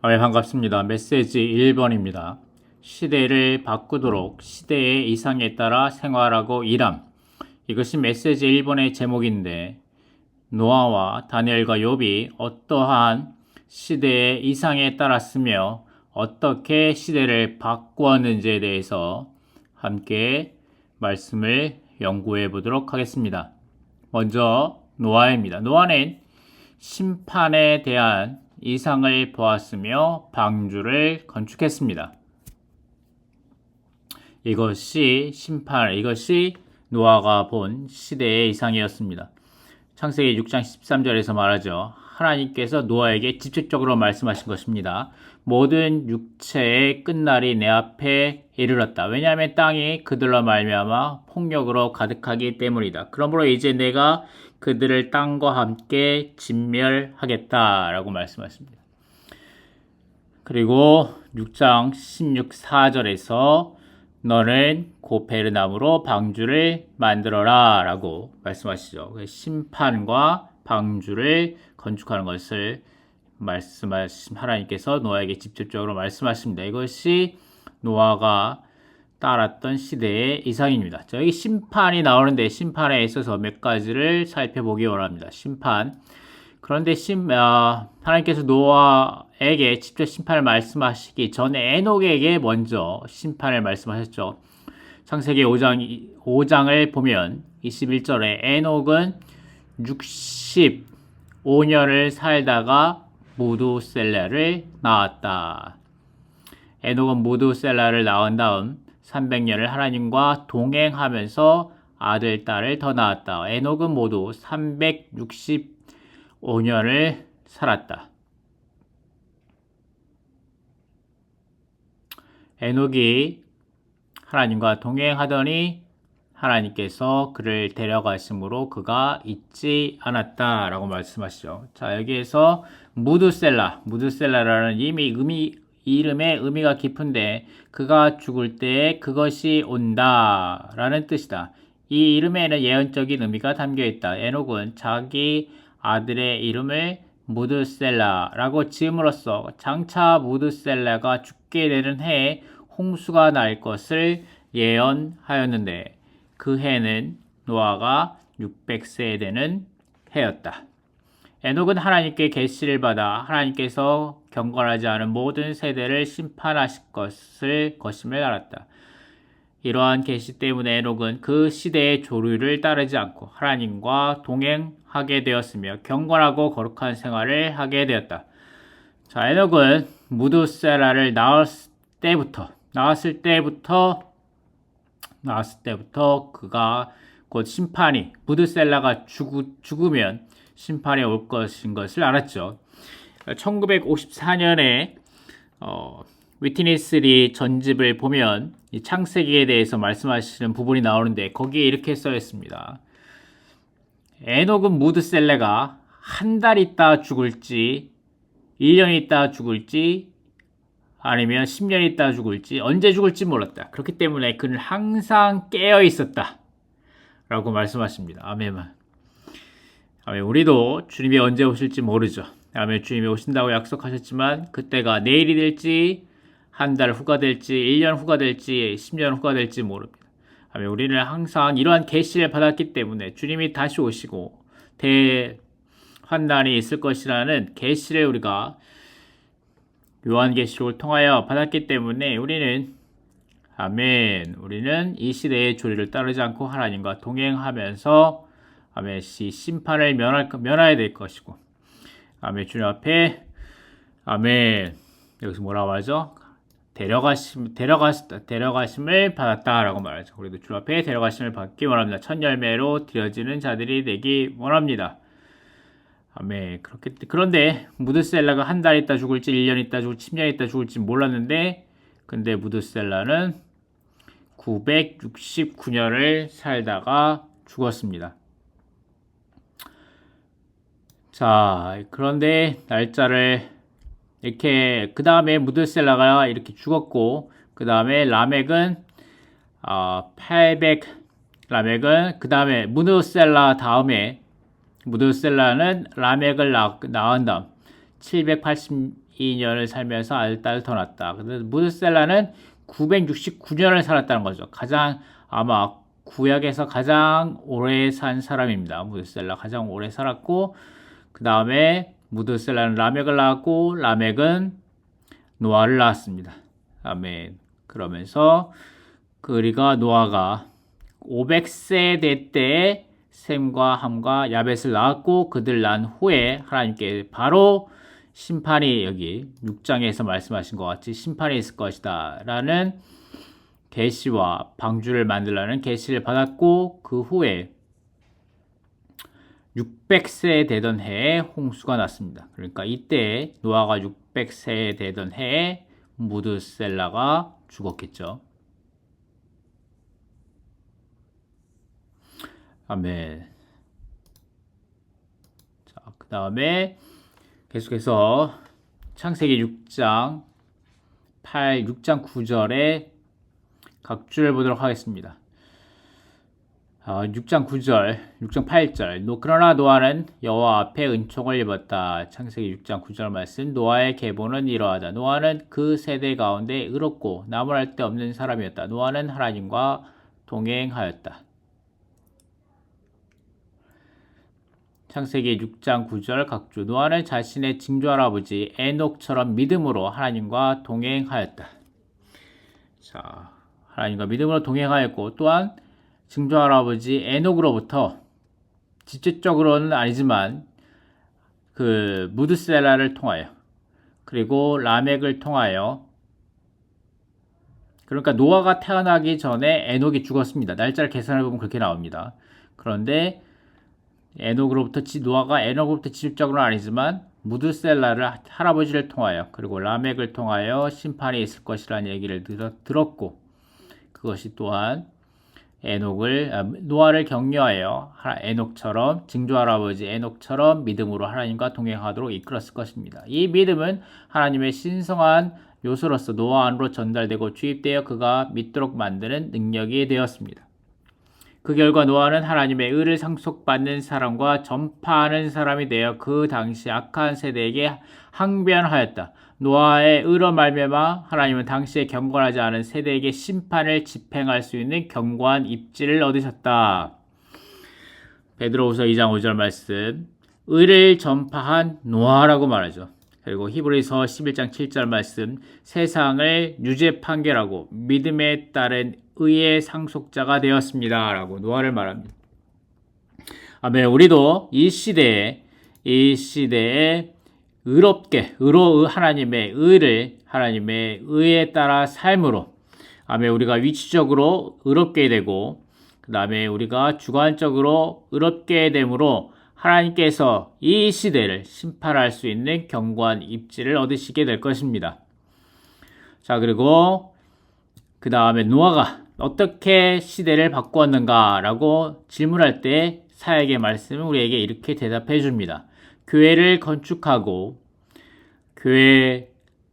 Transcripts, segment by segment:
네, 반갑습니다. 메시지 1번입니다. 시대를 바꾸도록 시대의 이상에 따라 생활하고 일함. 이것이 메시지 1번의 제목인데 노아와 다니엘과 욥이 어떠한 시대의 이상에 따랐으며 어떻게 시대를 바꾸었는지에 대해서 함께 말씀을 연구해 보도록 하겠습니다. 먼저 노아입니다. 노아는 심판에 대한 이상을 보았으며 방주를 건축했습니다. 이것이 노아가 본 시대의 이상이었습니다. 창세기 6장 13절에서 말하죠. 하나님께서 노아에게 직접적으로 말씀하신 것입니다. 모든 육체의 끝날이 내 앞에 이르렀다. 왜냐하면 땅이 그들로 말미암아 폭력으로 가득하기 때문이다. 그러므로 이제 내가 그들을 땅과 함께 진멸하겠다라고 말씀하십니다. 그리고 6장 16, 4절에서 너는 고페르나무로 방주를 만들어라 라고 말씀하시죠. 심판과 방주를 건축하는 것을 말씀하신 하나님께서 노아에게 직접적으로 말씀하십니다. 이것이 노아가 따랐던 시대의 이상입니다. 자, 여기 심판이 나오는데 심판에 있어서 몇 가지를 살펴보기 원합니다. 심판. 그런데 하나님께서 노아에게 직접 심판을 말씀하시기 전에 에녹에게 먼저 심판을 말씀하셨죠. 창세기 5장을 보면 21절에 에녹은 65년을 살다가 무두셀라를 낳았다. 에녹은 무두셀라를 낳은 다음 300년을 하나님과 동행하면서 아들, 딸을 더 낳았다. 에녹은 모두 365년을 살았다. 에녹이 하나님과 동행하더니 하나님께서 그를 데려가심으로 그가 잊지 않았다라고 말씀하시죠. 자, 여기에서 무두셀라라는 이름의 의미가 깊은데 그가 죽을 때 그것이 온다라는 뜻이다. 이 이름에는 예언적인 의미가 담겨 있다. 에녹은 자기 아들의 이름을 무드셀라라고 지음으로써 장차 무드셀라가 죽게 되는 해에 홍수가 날 것을 예언하였는데 그 해는 노아가 600세 되는 해였다. 에녹은 하나님께 계시를 받아 하나님께서 경건하지 않은 모든 세대를 심판하실 것임을 알았다. 이러한 계시 때문에 에녹은 그 시대의 조류를 따르지 않고 하나님과 동행하게 되었으며 경건하고 거룩한 생활을 하게 되었다. 자, 에녹은 무두셀라를 낳았을 때부터 그가 곧 심판이 무드셀라가 죽으면 심판이 올 것인 것을 알았죠. 1954년에 위트니스리 전집을 보면 이 창세기에 대해서 말씀하시는 부분이 나오는데 거기에 이렇게 써 있습니다. 에녹은 무드셀라가 한 달 있다 죽을지 1년 있다 죽을지 아니면 10년 있다 죽을지 언제 죽을지 몰랐다. 그렇기 때문에 그는 항상 깨어 있었다 라고 말씀하십니다. 아멘. 아멘. 우리도 주님이 언제 오실지 모르죠. 아멘. 주님이 오신다고 약속하셨지만 그때가 내일이 될지 한 달 후가 될지 1년 후가 될지 10년 후가 될지 모릅니다. 아멘. 우리는 항상 이러한 계시를 받았기 때문에 주님이 다시 오시고 대환난이 있을 것이라는 계시를 우리가 요한계시록을 통하여 받았기 때문에 우리는 이 시대의 조리를 따르지 않고 하나님과 동행하면서 심판을 면해야 될 것이고 주님 앞에 여기서 뭐라고 하죠? 데려가심을 받았다라고 말하죠. 우리도 주님 앞에 데려가심을 받기 원합니다. 첫 열매로 드려지는 자들이 되기 원합니다. 그런데 무드셀라가 한 달 있다 죽을지 1년 있다 죽을지 10년 있다 죽을지 몰랐는데 근데 무드셀라는 969년을 살다가 죽었습니다. 자, 그런데 날짜를 이렇게 그 다음에 무드셀라가 이렇게 죽었고 그 다음에 라멕은 그 다음에 무드셀라는 라멕을 낳은 다음 782년을 살면서 아들딸을 더 낳았다. 근데 무드셀라는 969년을 살았다는 거죠. 가장 아마 구약에서 가장 오래 산 사람입니다. 무드셀라 가장 오래 살았고, 그 다음에 무드셀라는 라멕을 낳았고, 라멕은 노아를 낳았습니다. 아멘. 그러면서 우리가 노아가 500세대 때 셈과 함과 야벳을 낳았고, 그들 낳은 후에 하나님께 바로 심판이, 여기 6장에서 말씀하신 것 같이 심판이 있을 것이다 라는 계시와 방주를 만들라는 계시를 받았고, 그 후에 600세 되던 해에 홍수가 났습니다. 그러니까 이때 노아가 600세 되던 해에 무드셀라가 죽었겠죠. 아멘. 자, 그 다음에 계속해서 창세기 6장 9절에 각 줄을 보도록 하겠습니다. 6장 9절, 6장 8절. 그러나 노아는 여호와 앞에 은총을 입었다. 창세기 6장 9절 말씀. 노아의 계보는 이러하다. 노아는 그 세대 가운데 의롭고 나무랄 데 없는 사람이었다. 노아는 하나님과 동행하였다. 창세기 6장 9절 각주. 노아는 자신의 징조할아버지 에녹처럼 믿음으로 하나님과 동행하였다. 자, 하나님과 믿음으로 동행하였고, 또한 징조할아버지 에녹으로부터 직접적으로는 아니지만 그 무드셀라를 통하여, 그리고 라멕을 통하여, 그러니까 노아가 태어나기 전에 에녹이 죽었습니다. 날짜를 계산해 보면 그렇게 나옵니다. 그런데 노아가 에녹으로부터 직접적으로는 아니지만 무드셀라를 할아버지를 통하여, 그리고 라멕을 통하여 심판이 있을 것이라는 얘기를 들었고, 그것이 또한 노아를 격려하여 에녹처럼, 징조할아버지 에녹처럼 믿음으로 하나님과 동행하도록 이끌었을 것입니다. 이 믿음은 하나님의 신성한 요소로서 노아 안으로 전달되고 주입되어 그가 믿도록 만드는 능력이 되었습니다. 그 결과 노아는 하나님의 의를 상속받는 사람과 전파하는 사람이 되어 그 당시 악한 세대에게 항변하였다. 노아의 의로 말미암아 하나님은 당시에 경건하지 않은 세대에게 심판을 집행할 수 있는 견고한 입지를 얻으셨다. 베드로후서 2장 5절 말씀. 의를 전파한 노아라고 말하죠. 그리고 히브리서 11장 7절 말씀. 세상을 유죄 판결하고 믿음에 따른 의의 상속자가 되었습니다 라고 노아를 말합니다. 아멘. 우리도 이 시대에 의롭게, 하나님의 의에 따라 삶으로, 아멘, 우리가 위치적으로 의롭게 되고, 그 다음에 우리가 주관적으로 의롭게 됨으로 하나님께서 이 시대를 심판할 수 있는 견고한 입지를 얻으시게 될 것입니다. 자, 그리고 그 다음에 노아가 어떻게 시대를 바꾸었는가라고 질문할 때 사역의 말씀은 우리에게 이렇게 대답해 줍니다. 교회를 건축하고 교회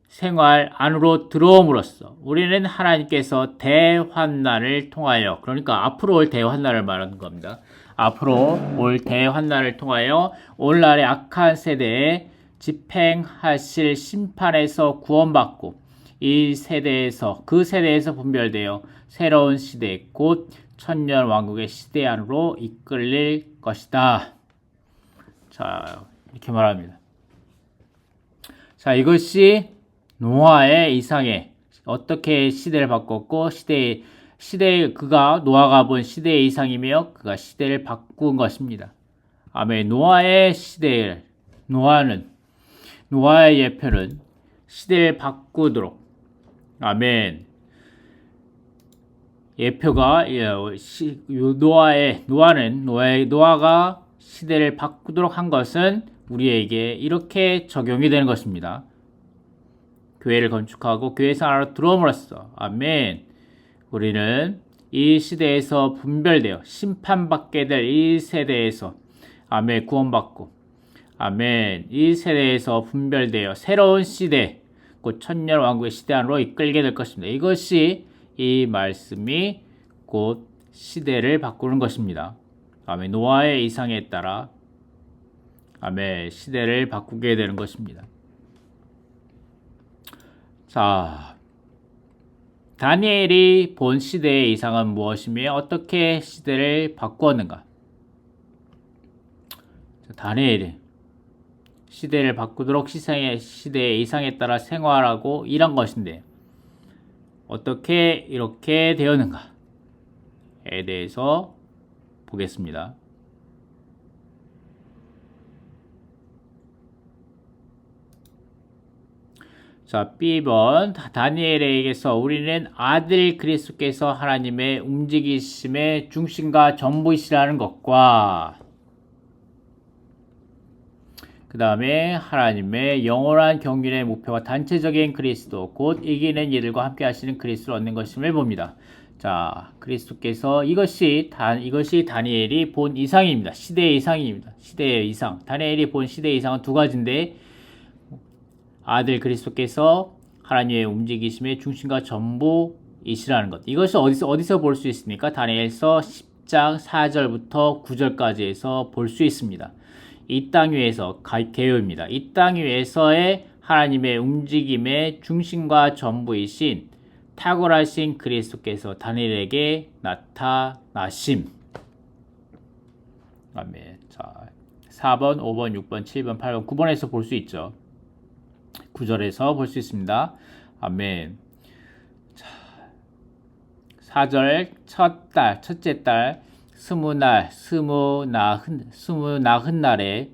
생활 안으로 들어옴으로써 우리는 하나님께서 대환난을 통하여, 그러니까 앞으로 올 대환난을 말하는 겁니다. 앞으로 올 대환난을 통하여 오늘날의 악한 세대에 집행하실 심판에서 구원받고 그 세대에서 분별되어 새로운 시대, 곧 천년 왕국의 시대 안으로 이끌릴 것이다. 자, 이렇게 말합니다. 자, 이것이 노아의 이상에 어떻게 시대를 바꿨고, 노아가 본 시대의 이상이며 그가 시대를 바꾼 것입니다. 아멘. 노아의 예표는 시대를 바꾸도록, 아멘. 예표가 노아가 시대를 바꾸도록 한 것은 우리에게 이렇게 적용이 되는 것입니다. 교회를 건축하고 교회 생활로 들어옴으로써, 아멘, 우리는 이 시대에서 분별되어 심판받게 될 이 세대에서, 아멘, 구원받고, 아멘, 이 세대에서 분별되어 새로운 시대, 곧 천년 왕국의 시대 안으로 이끌게 될 것입니다. 이것이 이 말씀이 곧 시대를 바꾸는 것입니다. 아멘. 노아의 이상에 따라, 아멘. 시대를 바꾸게 되는 것입니다. 자, 다니엘이 본 시대의 이상은 무엇이며 어떻게 시대를 바꾸었는가? 다니엘이 시대를 바꾸도록 시대의 이상에 따라 생활하고 일한 것인데 어떻게 이렇게 되었는가에 대해서 보겠습니다. 자, B번 다니엘에게서 우리는 아들 그리스도께서 하나님의 움직이심의 중심과 전부이시라는 것과 그 다음에 하나님의 영원한 경륜의 목표와 단체적인 그리스도 곧 이기는 이들과 함께 하시는 그리스도를 얻는 것임을 봅니다. 자, 그리스도께서 이것이 다니엘이 본 이상입니다. 시대의 이상입니다. 시대의 이상. 다니엘이 본 시대의 이상은 두 가지인데 아들 그리스도께서 하나님의 움직이심의 중심과 전부이시라는 것. 이것이 어디서 볼 수 있습니까? 다니엘서 10장 4절부터 9절까지에서 볼 수 있습니다. 이 땅 위에서 개요입니다. 이 땅 위에서의 하나님의 움직임의 중심과 전부이신 탁월하신 그리스도께서 다니엘에게 나타나심. 아멘. 자, 4번, 5번, 6번, 7번, 8번, 9번에서 볼 수 있죠. 9절에서 볼 수 있습니다. 아멘. 자, 4절 첫째 달 스무 나흔 날에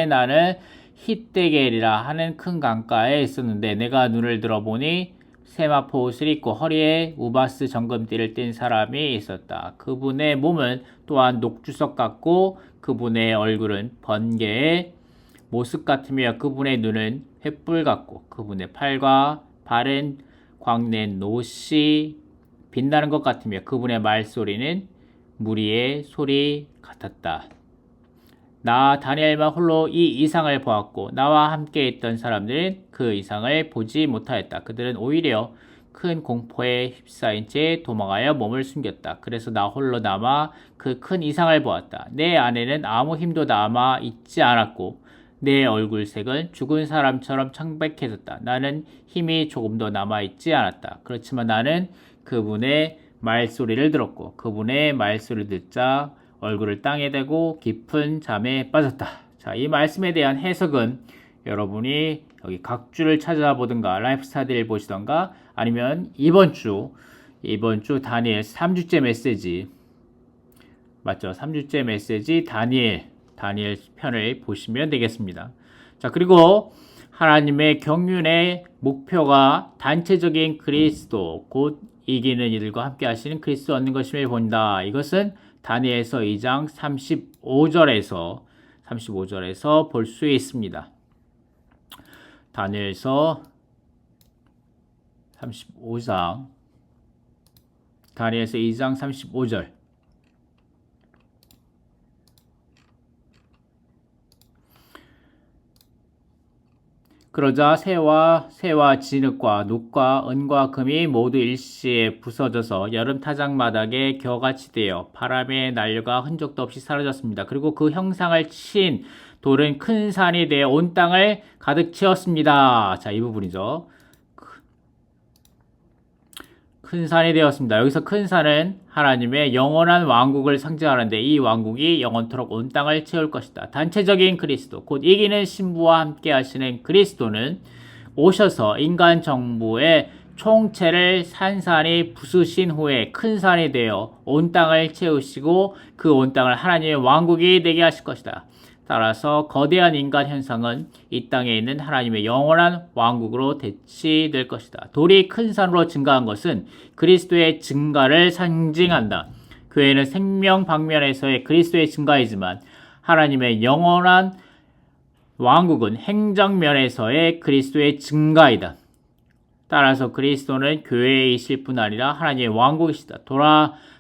나는 히데겔이라 하는 큰 강가에 있었는데 내가 눈을 들어보니 세마포 옷을 입고 허리에 우바스 정금띠를 띤 사람이 있었다. 그분의 몸은 또한 녹주석 같고 그분의 얼굴은 번개의 모습 같으며 그분의 눈은 횃불 같고 그분의 팔과 발은 광낸 노시 빛나는 것 같으며 그분의 말소리는 무리의 소리 같았다. 나 다니엘만 홀로 이 이상을 보았고 나와 함께 있던 사람들은 그 이상을 보지 못하였다. 그들은 오히려 큰 공포에 휩싸인 채 도망하여 몸을 숨겼다. 그래서 나 홀로 남아 그 큰 이상을 보았다. 내 안에는 아무 힘도 남아 있지 않았고 내 얼굴색은 죽은 사람처럼 창백해졌다. 나는 힘이 조금도 남아있지 않았다. 그렇지만 나는 그분의 말소리를 들었고 그분의 말소리를 듣자 얼굴을 땅에 대고 깊은 잠에 빠졌다. 자, 이 말씀에 대한 해석은 여러분이 여기 각주를 찾아보든가 라이프 스타디를 보시던가 아니면 이번 주 다니엘 3주째 메시지 맞죠? 3주째 메시지 다니엘 편을 보시면 되겠습니다. 자, 그리고 하나님의 경륜의 목표가 단체적인 그리스도 곧 이기는 이들과 함께 하시는 그리스도 얻는 것임을 본다. 이것은 다니엘서 2장 35절에서 볼 수 있습니다. 다니엘서 2장 35절 그러자 새와 진흙과 녹과 은과 금이 모두 일시에 부서져서 여름 타작마당에 겨같이 되어 바람에 날려가 흔적도 없이 사라졌습니다. 그리고 그 형상을 친 돌은 큰 산이 되어 온 땅을 가득 채웠습니다. 자, 이 부분이죠. 큰 산이 되었습니다. 여기서 큰 산은 하나님의 영원한 왕국을 상징하는데 이 왕국이 영원토록 온 땅을 채울 것이다. 단체적인 그리스도, 곧 이기는 신부와 함께 하시는 그리스도는 오셔서 인간 정부의 총체를 산산이 부수신 후에 큰 산이 되어 온 땅을 채우시고 그 온 땅을 하나님의 왕국이 되게 하실 것이다. 따라서 거대한 인간 현상은 이 땅에 있는 하나님의 영원한 왕국으로 대치될 것이다. 돌이 큰 산으로 증가한 것은 그리스도의 증가를 상징한다. 교회는 생명 방면에서의 그리스도의 증가이지만 하나님의 영원한 왕국은 행정면에서의 그리스도의 증가이다. 따라서 그리스도는 교회이실 뿐 아니라 하나님의 왕국이시다.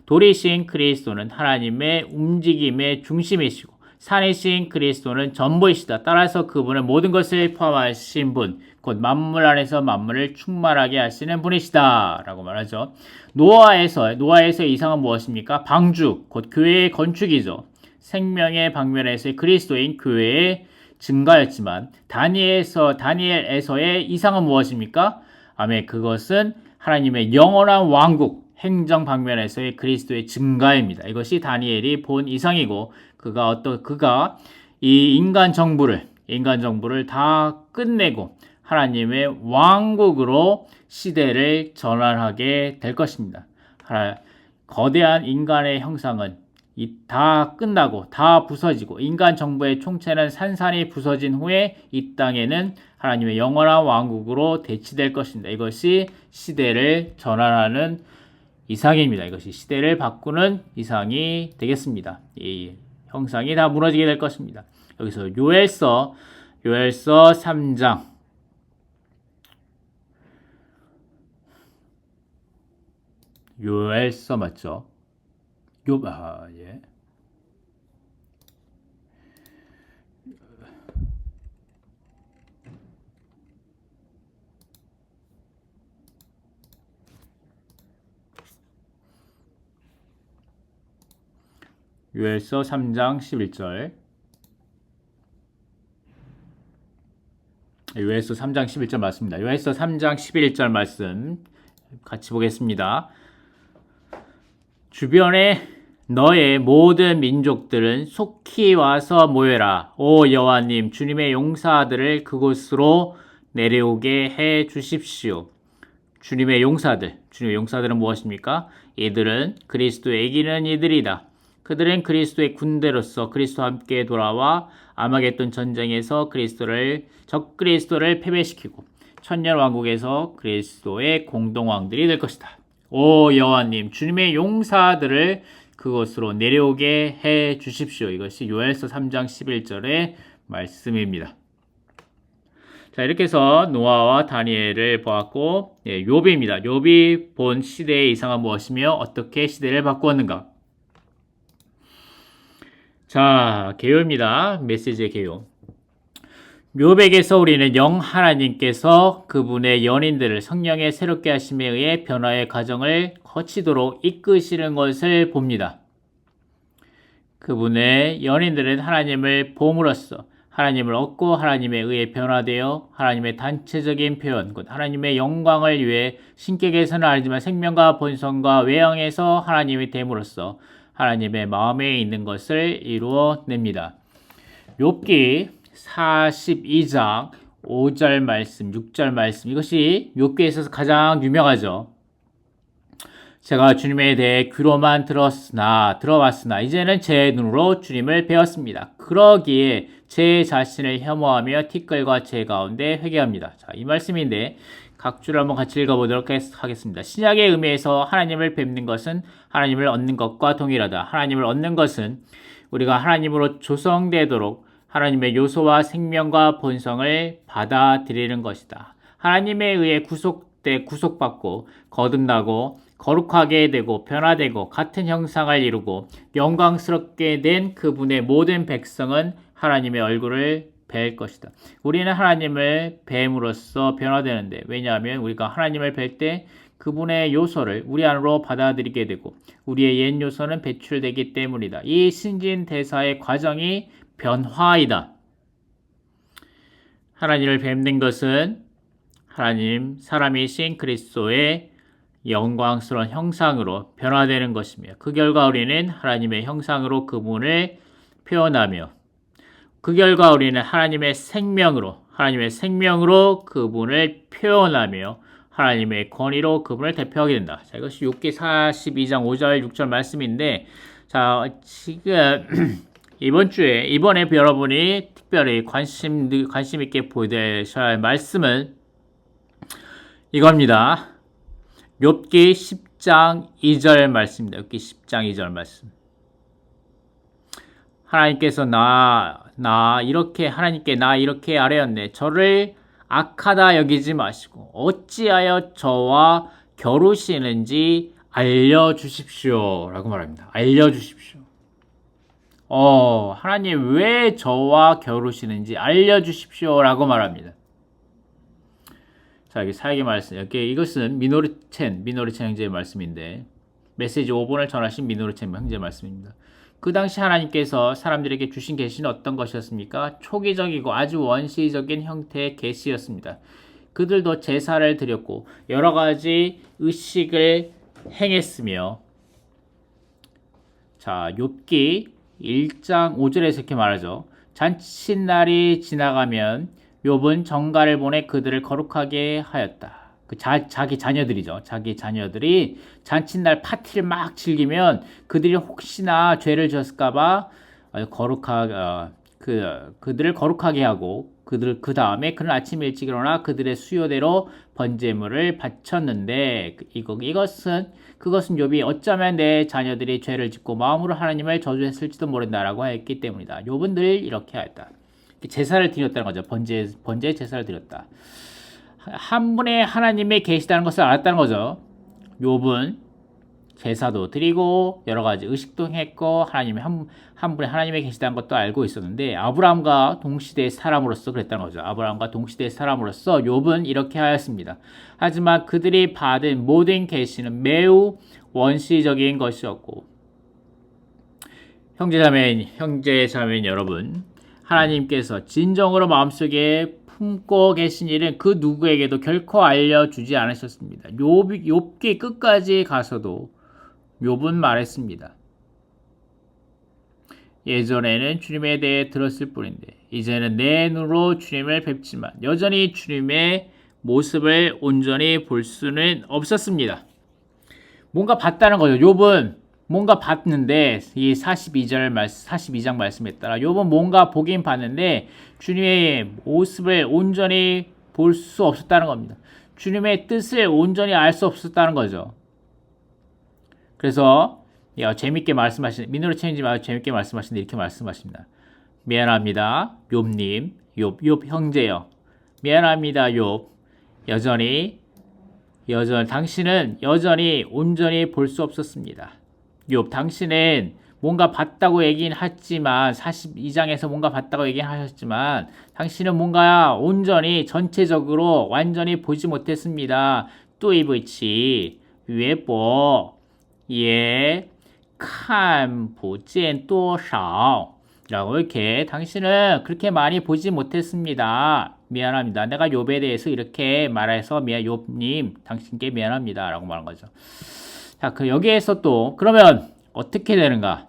돌이신 그리스도는 하나님의 움직임의 중심이시고 산이신 그리스도는 전부이시다. 따라서 그분은 모든 것을 포함하신 분, 곧 만물 안에서 만물을 충만하게 하시는 분이시다. 라고 말하죠. 노아에서 이상은 무엇입니까? 방주, 곧 교회의 건축이죠. 생명의 방면에서의 그리스도인 교회의 증가였지만 다니엘에서의 이상은 무엇입니까? 아멘. 그것은 하나님의 영원한 왕국 행정 방면에서의 그리스도의 증가입니다. 이것이 다니엘이 본 이상이고 그가 이 인간 정부를 다 끝내고 하나님의 왕국으로 시대를 전환하게 될 것입니다. 거대한 인간의 형상은 다 끝나고 다 부서지고 인간 정부의 총체는 산산이 부서진 후에 이 땅에는 하나님의 영원한 왕국으로 대치될 것입니다. 이것이 시대를 전환하는 이상입니다. 이것이 시대를 바꾸는 이상이 되겠습니다. 이 형상이 다 무너지게 될 것입니다. 여기서 요엘서 3장 요엘서 맞죠? 예. 요엘서 3장 11절. 요엘서 3장 11절 맞습니다. 요엘서 3장 11절 말씀 같이 보겠습니다. 주변에 너의 모든 민족들은 속히 와서 모여라. 오 여호와님, 주님의 용사들을 그곳으로 내려오게 해 주십시오. 주님의 용사들은 무엇입니까? 이들은 그리스도의 이기는 이들이다. 그들은 그리스도의 군대로서 그리스도와 함께 돌아와 아마겟돈 전쟁에서 적 그리스도를 패배시키고 천년 왕국에서 그리스도의 공동왕들이 될 것이다. 오 여호와님, 주님의 용사들을 그곳으로 내려오게 해 주십시오. 이것이 요엘서 3장 11절의 말씀입니다. 자, 이렇게 해서 노아와 다니엘을 보았고, 욥입니다. 욥이 본 시대의 이상은 무엇이며 어떻게 시대를 바꾸었는가? 자, 개요입니다. 메시지의 개요. 욥에게서 우리는 영 하나님께서 그분의 연인들을 성령의 새롭게 하심에 의해 변화의 과정을 거치도록 이끄시는 것을 봅니다. 그분의 연인들은 하나님을 봄으로써 하나님을 얻고 하나님에 의해 변화되어 하나님의 단체적인 표현, 곧 하나님의 영광을 위해 신격에서는 아니지만 생명과 본성과 외형에서 하나님이 됨으로써 하나님의 마음에 있는 것을 이루어냅니다. 욥기 42장 5절 말씀, 6절 말씀, 이것이 욥기에 있어서 가장 유명하죠. 제가 주님에 대해 귀로만 들어봤으나 이제는 제 눈으로 주님을 배웠습니다. 그러기에 제 자신을 혐오하며 티끌과 제 가운데 회개합니다. 자, 이 말씀인데 각 줄을 한번 같이 읽어보도록 하겠습니다. 신약의 의미에서 하나님을 뵙는 것은 하나님을 얻는 것과 동일하다. 하나님을 얻는 것은 우리가 하나님으로 조성되도록 하나님의 요소와 생명과 본성을 받아들이는 것이다. 하나님에 의해 구속받고 거듭나고 거룩하게 되고 변화되고 같은 형상을 이루고 영광스럽게 된 그분의 모든 백성은 하나님의 얼굴을 뵐 것이다. 우리는 하나님을 뱀으로써 변화되는데, 왜냐하면 우리가 하나님을 뵐 때 그분의 요소를 우리 안으로 받아들이게 되고 우리의 옛 요소는 배출되기 때문이다. 이 신진대사의 과정이 변화이다. 하나님을 뵙는 것은 사람이신 그리스도의 영광스러운 형상으로 변화되는 것이며, 그 결과 우리는 하나님의 형상으로 그분을 표현하며, 그 결과 우리는 하나님의 생명으로 그분을 표현하며 하나님의 권위로 그분을 대표하게 된다. 자, 이것이 욥기 42장 5절 6절 말씀인데, 자, 지금 이번에 여러분이 특별히 관심 있게 보셔야 할 말씀은 이겁니다. 욥기 10장 2절 말씀입니다. 욥기 10장 2절 말씀. 하나님께서 하나님께 나 이렇게 아뢰었네. 저를 악하다 여기지 마시고 어찌하여 저와 겨루시는지 알려주십시오. 라고 말합니다. 알려주십시오. 하나님 왜 저와 겨루시는지 알려주십시오. 라고 말합니다. 자, 여기 사역의 말씀. 이것은 미노르첸 형제의 말씀인데, 메시지 5번을 전하신 미노르첸 형제의 말씀입니다. 그 당시 하나님께서 사람들에게 주신 계시는 어떤 것이었습니까? 초기적이고 아주 원시적인 형태의 계시였습니다. 그들도 제사를 드렸고 여러 가지 의식을 행했으며, 자, 욥기 1장 5절에서 이렇게 말하죠. 잔칫날이 지나가면 욥은 정가를 보내 그들을 거룩하게 하였다. 자기 자녀들이죠. 자기 자녀들이 잔칫날 파티를 막 즐기면 그들이 혹시나 죄를 지었을까봐 그들을 거룩하게 하고, 그 다음에 그는 아침 일찍 일어나 그들의 수요대로 번제물을 바쳤는데, 그것은 욥이 어쩌면 내 자녀들이 죄를 짓고 마음으로 하나님을 저주했을지도 모른다라고 했기 때문이다. 욥은 늘 이렇게 하였다. 제사를 드렸다는 거죠. 번제 제사를 드렸다. 한 분의 하나님의 계시다는 것을 알았다는 거죠. 욥은 제사도 드리고 여러 가지 의식도 했고 하나님의 한 분의 하나님의 계시다는 것도 알고 있었는데, 아브라함과 동시대의 사람으로서 그랬다는 거죠. 아브라함과 동시대의 사람으로서 욥은 이렇게 하였습니다. 하지만 그들이 받은 모든 계시는 매우 원시적인 것이었고, 형제자매인 여러분, 하나님께서 진정으로 마음속에 품고 계신 일은 그 누구에게도 결코 알려주지 않으셨습니다. 욥기 끝까지 가서도 욥은 말했습니다. 예전에는 주님에 대해 들었을 뿐인데 이제는 내 눈으로 주님을 뵙지만 여전히 주님의 모습을 온전히 볼 수는 없었습니다. 뭔가 봤다는 거죠. 욥은 뭔가 봤는데, 이 42장 말씀에 따라 욥은 뭔가 보긴 봤는데 주님의 모습을 온전히 볼 수 없었다는 겁니다. 주님의 뜻을 온전히 알 수 없었다는 거죠. 그래서 민으로 채우지 말고 재밌게 말씀하시는데 이렇게 말씀하십니다. 미안합니다, 욥님, 욥 형제여. 미안합니다, 욥. 당신은 여전히 온전히 볼 수 없었습니다. 욥, 당신은 뭔가 봤다고 얘기는 했지만, 42장에서 뭔가 봤다고 얘기는 하셨지만 당신은 뭔가 온전히 전체적으로 완전히 보지 못했습니다. 对不起，约伯也看不见多少 라고, 이렇게 당신은 그렇게 많이 보지 못했습니다. 미안합니다. 내가 욥에 대해서 이렇게 말해서 욥님 당신께 미안합니다 라고 말한 거죠. 자, 여기에서 또 그러면 어떻게 되는가?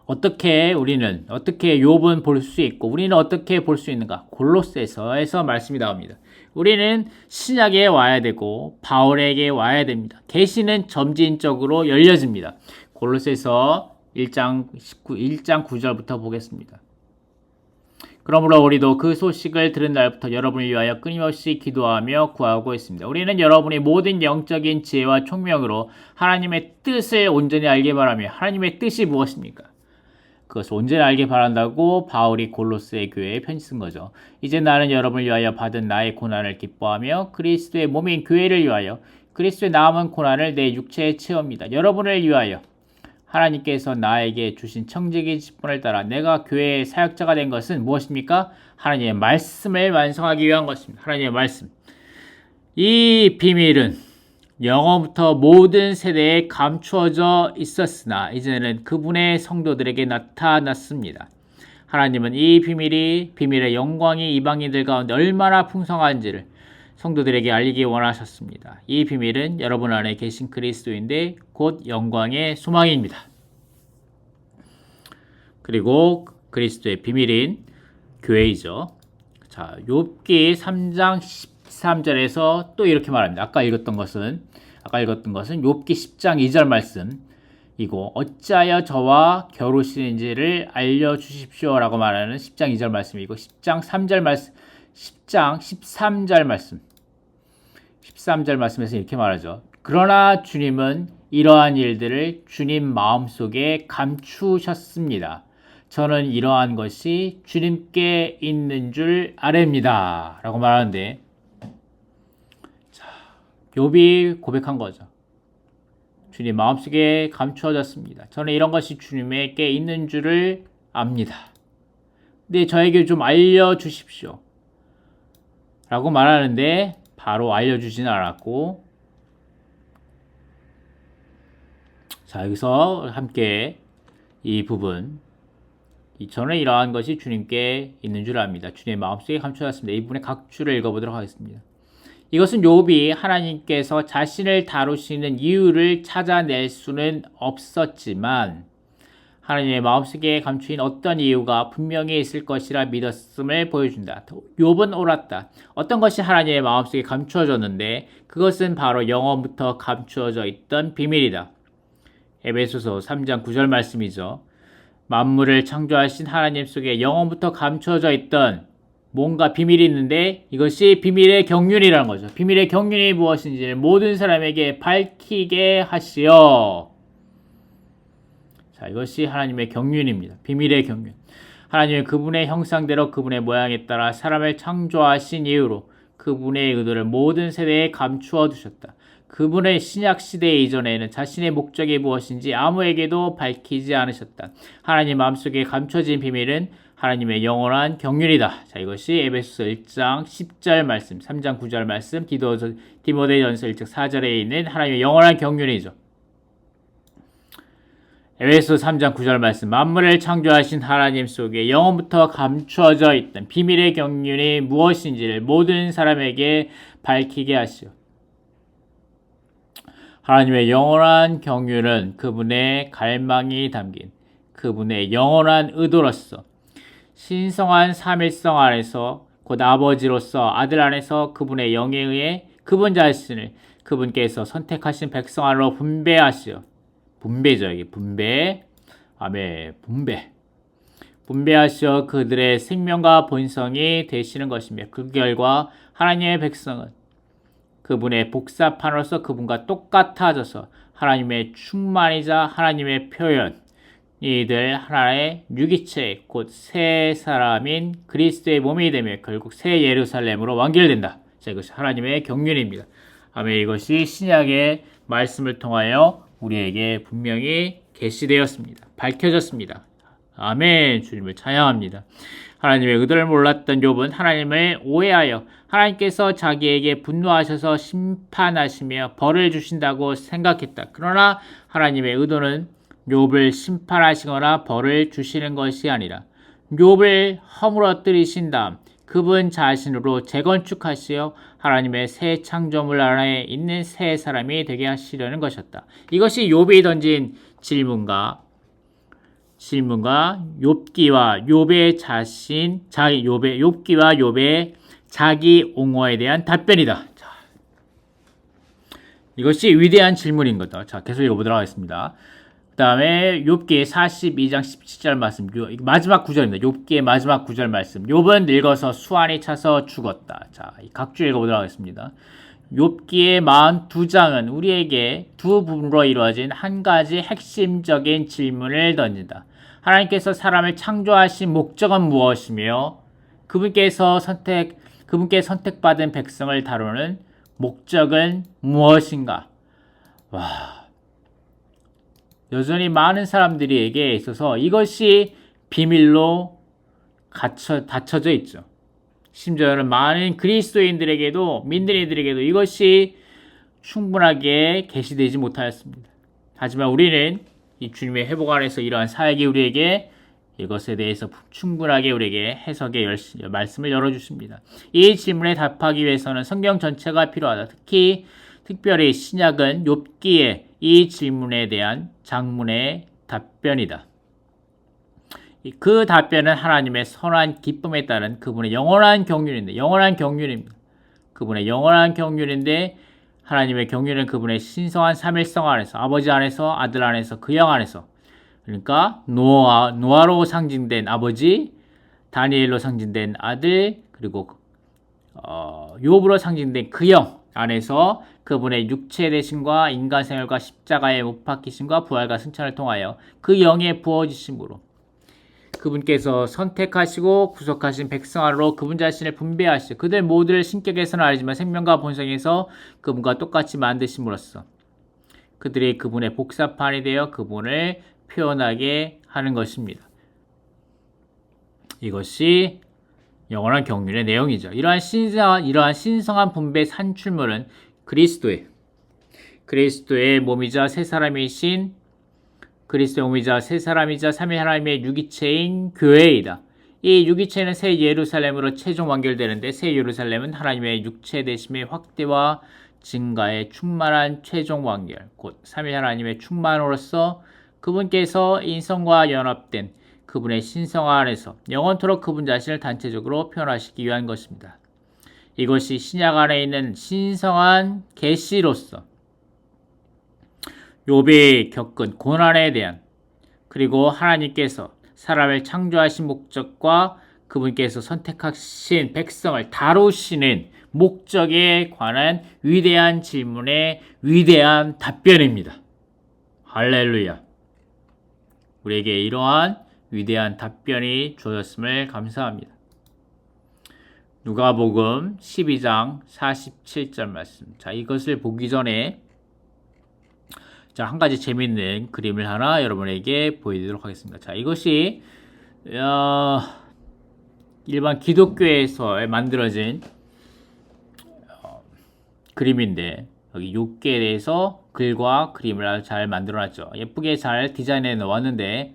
어떻게 욥은 볼 수 있고 우리는 어떻게 볼 수 있는가? 골로새서에서 말씀이 나옵니다. 우리는 신약에 와야 되고 바울에게 와야 됩니다. 계시는 점진적으로 열려집니다. 골로새서 1장 9절부터 보겠습니다. 그러므로 우리도 그 소식을 들은 날부터 여러분을 위하여 끊임없이 기도하며 구하고 있습니다. 우리는 여러분이 모든 영적인 지혜와 총명으로 하나님의 뜻을 온전히 알게 바라며, 하나님의 뜻이 무엇입니까? 그것을 온전히 알게 바란다고 바울이 골로새 교회에 편지 쓴 거죠. 이제 나는 여러분을 위하여 받은 나의 고난을 기뻐하며 그리스도의 몸인 교회를 위하여 그리스도의 남은 고난을 내 육체에 채웁니다. 여러분을 위하여 하나님께서 나에게 주신 청지기 직분을 따라 내가 교회의 사역자가 된 것은 무엇입니까? 하나님의 말씀을 완성하기 위한 것입니다. 하나님의 말씀. 이 비밀은 영원부터 모든 세대에 감추어져 있었으나 이제는 그분의 성도들에게 나타났습니다. 하나님은 이 비밀의 영광이 이방인들 가운데 얼마나 풍성한지를 성도들에게 알리기 원하셨습니다. 이 비밀은 여러분 안에 계신 그리스도인데 곧 영광의 소망입니다. 그리고 그리스도의 비밀인 교회이죠. 자, 욥기 3장 13절에서 또 이렇게 말합니다. 아까 읽었던 것은 욥기 10장 2절 말씀이고, 어찌하여 저와 겨루시는지를 알려주십시오 라고 말하는 10장 2절 말씀이고, 10장 13절 말씀에서 이렇게 말하죠. 그러나 주님은 이러한 일들을 주님 마음속에 감추셨습니다. 저는 이러한 것이 주님께 있는 줄 아랍니다 라고 말하는데, 자, 욥이 고백한 거죠. 주님 마음속에 감추어졌습니다. 저는 이런 것이 주님께 있는 줄을 압니다. 근데 저에게 좀 알려주십시오 라고 말하는데 바로 알려주지는 않았고, 자, 여기서 함께 이 부분, 저는 이러한 것이 주님께 있는 줄 압니다. 주님의 마음속에 감춰졌습니다. 이 부분의 각 줄을 읽어보도록 하겠습니다. 이것은 욥이 하나님께서 자신을 다루시는 이유를 찾아낼 수는 없었지만 하나님의 마음속에 감추인 어떤 이유가 분명히 있을 것이라 믿었음을 보여준다. 욥은 옳았다. 어떤 것이 하나님의 마음속에 감추어졌는데 그것은 바로 영원부터 감추어져 있던 비밀이다. 에베소서 3장 9절 말씀이죠. 만물을 창조하신 하나님 속에 영원부터 감추어져 있던 뭔가 비밀이 있는데 이것이 비밀의 경륜이라는 거죠. 비밀의 경륜이 무엇인지를 모든 사람에게 밝히게 하시어. 자, 이것이 하나님의 경륜입니다. 비밀의 경륜. 하나님은 그분의 형상대로 그분의 모양에 따라 사람을 창조하신 이유로 그분의 의도를 모든 세대에 감추어 두셨다. 그분의 신약 시대 이전에는 자신의 목적이 무엇인지 아무에게도 밝히지 않으셨다. 하나님 마음속에 감춰진 비밀은 하나님의 영원한 경륜이다. 자, 이것이 에베소서 1장 10절 말씀, 3장 9절 말씀, 디모데전서 1장 4절에 있는 하나님의 영원한 경륜이죠. 에베소서 3장 9절 말씀, 만물을 창조하신 하나님 속에 영원부터 감추어져 있던 비밀의 경륜이 무엇인지를 모든 사람에게 밝히게 하시오. 하나님의 영원한 경륜은 그분의 갈망이 담긴 그분의 영원한 의도로서 신성한 삼일성 안에서 곧 아버지로서 아들 안에서 그분의 영에 의해 그분 자신을 그분께서 선택하신 백성 안으로 분배하시오. 분배죠. 이게 분배. 아멘. 분배하시어 그들의 생명과 본성이 되시는 것이며 그 결과 하나님의 백성은 그분의 복사판으로서 그분과 똑같아져서 하나님의 충만이자 하나님의 표현, 이들 하나의 유기체 곧 새 사람인 그리스도의 몸이 되며 결국 새 예루살렘으로 완결된다. 자, 이것이 하나님의 경륜입니다. 아멘. 이것이 신약의 말씀을 통하여 우리에게 분명히 계시되었습니다. 밝혀졌습니다. 아멘. 주님을 찬양합니다. 하나님의 의도를 몰랐던 욥은 하나님을 오해하여 하나님께서 자기에게 분노하셔서 심판하시며 벌을 주신다고 생각했다. 그러나 하나님의 의도는 욥을 심판하시거나 벌을 주시는 것이 아니라 욥을 허물어뜨리신 다음 그분 자신으로 재건축하시어 하나님의 새 창조물 안에 있는 새 사람이 되게 하시려는 것이었다. 이것이 욥이 던진 질문과 욥기와 욥의 욥기와 욥의 자기 옹호에 대한 답변이다. 자, 이것이 위대한 질문인 거다. 자, 계속 읽어보도록 하겠습니다. 그 다음에 욥기 42장 17절 말씀, 마지막 구절입니다. 욥기의 마지막 구절 말씀. 욥은 늙어서 수완이 차서 죽었다. 자, 각주 읽어보도록 하겠습니다. 욥기의 42장은 우리에게 두 부분으로 이루어진 한 가지 핵심적인 질문을 던진다. 하나님께서 사람을 창조하신 목적은 무엇이며 그분께 선택받은 백성을 다루는 목적은 무엇인가? 와, 여전히 많은 사람들에게 있어서 이것이 비밀로 닫혀져 있죠. 심지어는 많은 그리스도인들에게도 민들이들에게도 이것이 충분하게 계시되지 못하였습니다. 하지만 우리는 이 주님의 회복 안에서 이러한 사역이 우리에게 이것에 대해서 충분하게 우리에게 해석의 말씀을 열어주십니다. 이 질문에 답하기 위해서는 성경 전체가 필요하다. 특별히 신약은 욥기의 이 질문에 대한 장문의 답변이다. 그 답변은 하나님의 선한 기쁨에 따른 그분의 영원한 경륜인데, 그분의 영원한 경륜인데, 하나님의 경륜은 그분의 신성한 삼일성 안에서, 아버지 안에서, 아들 안에서, 그 영 안에서, 그러니까 노아로 상징된 아버지, 다니엘로 상징된 아들, 그리고 욥으로 상징된 그 영 안에서 그분의 육체 대신과 인간 생활과 십자가의 못 박히심과 부활과 승천을 통하여 그 영의 부어지심으로 그분께서 선택하시고 구속하신 백성 안으로 그분 자신을 분배하시고 그들 모두를 신격에서는 아니지만 생명과 본성에서 그분과 똑같이 만드심으로써 그들이 그분의 복사판이 되어 그분을 표현하게 하는 것입니다. 이것이 영원한 경륜의 내용이죠. 이러한 신성한 분배의 산출물은 그리스도의 몸이자 새 사람이신 그리스도의 몸이자 새 사람이자 삼위 하나님의 유기체인 교회이다. 이 유기체는 새 예루살렘으로 최종 완결되는데 새 예루살렘은 하나님의 육체 되심의 확대와 증가의 충만한 최종 완결, 곧 삼위 하나님의 충만으로서 그분께서 인성과 연합된 그분의 신성화 안에서 영원토록 그분 자신을 단체적으로 표현하시기 위한 것입니다. 이것이 신약 안에 있는 신성한 계시로서 욥이 겪은 고난에 대한 그리고 하나님께서 사람을 창조하신 목적과 그분께서 선택하신 백성을 다루시는 목적에 관한 위대한 질문의 위대한 답변입니다. 할렐루야. 우리에게 이러한 위대한 답변이 주어졌음을 감사합니다. 누가복음 12장 47절 말씀. 자, 이것을 보기 전에 한 가지 재미있는 그림을 하나 여러분에게 보여드리도록 하겠습니다. 자, 이것이 일반 기독교에서 만들어진 그림인데 여기 욥기에 대해서 글과 그림을 아주 잘 만들어놨죠. 예쁘게 잘 디자인해 놓았는데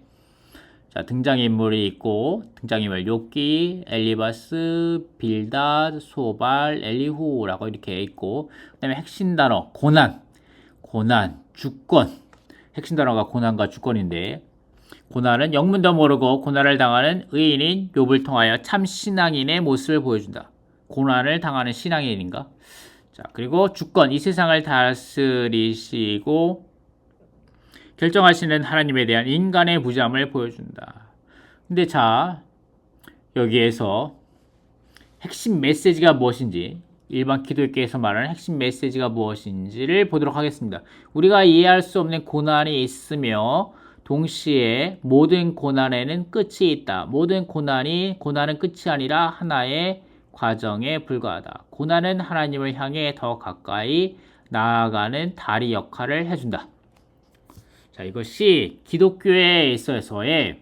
자, 등장인물이 있고 등장인물 욥기, 엘리바스, 빌닷, 소발, 엘리후라고 이렇게 있고 그 다음에 핵심 단어 고난, 주권. 핵심 단어가 고난과 주권인데 고난은 영문도 모르고 고난을 당하는 의인인 욥을 통하여 참 신앙인의 모습을 보여준다. 고난을 당하는 신앙인인가? 자, 그리고 주권, 이 세상을 다스리시고 결정하시는 하나님에 대한 인간의 부담을 보여준다. 근데 자, 여기에서 핵심 메시지가 무엇인지, 일반 기독교에서 말하는 핵심 메시지가 무엇인지를 보도록 하겠습니다. 우리가 이해할 수 없는 고난이 있으며 동시에 모든 고난에는 끝이 있다. 모든 고난은 끝이 아니라 하나의 과정에 불과하다. 고난은 하나님을 향해 더 가까이 나아가는 다리 역할을 해준다. 자, 이것이 기독교에 있어서의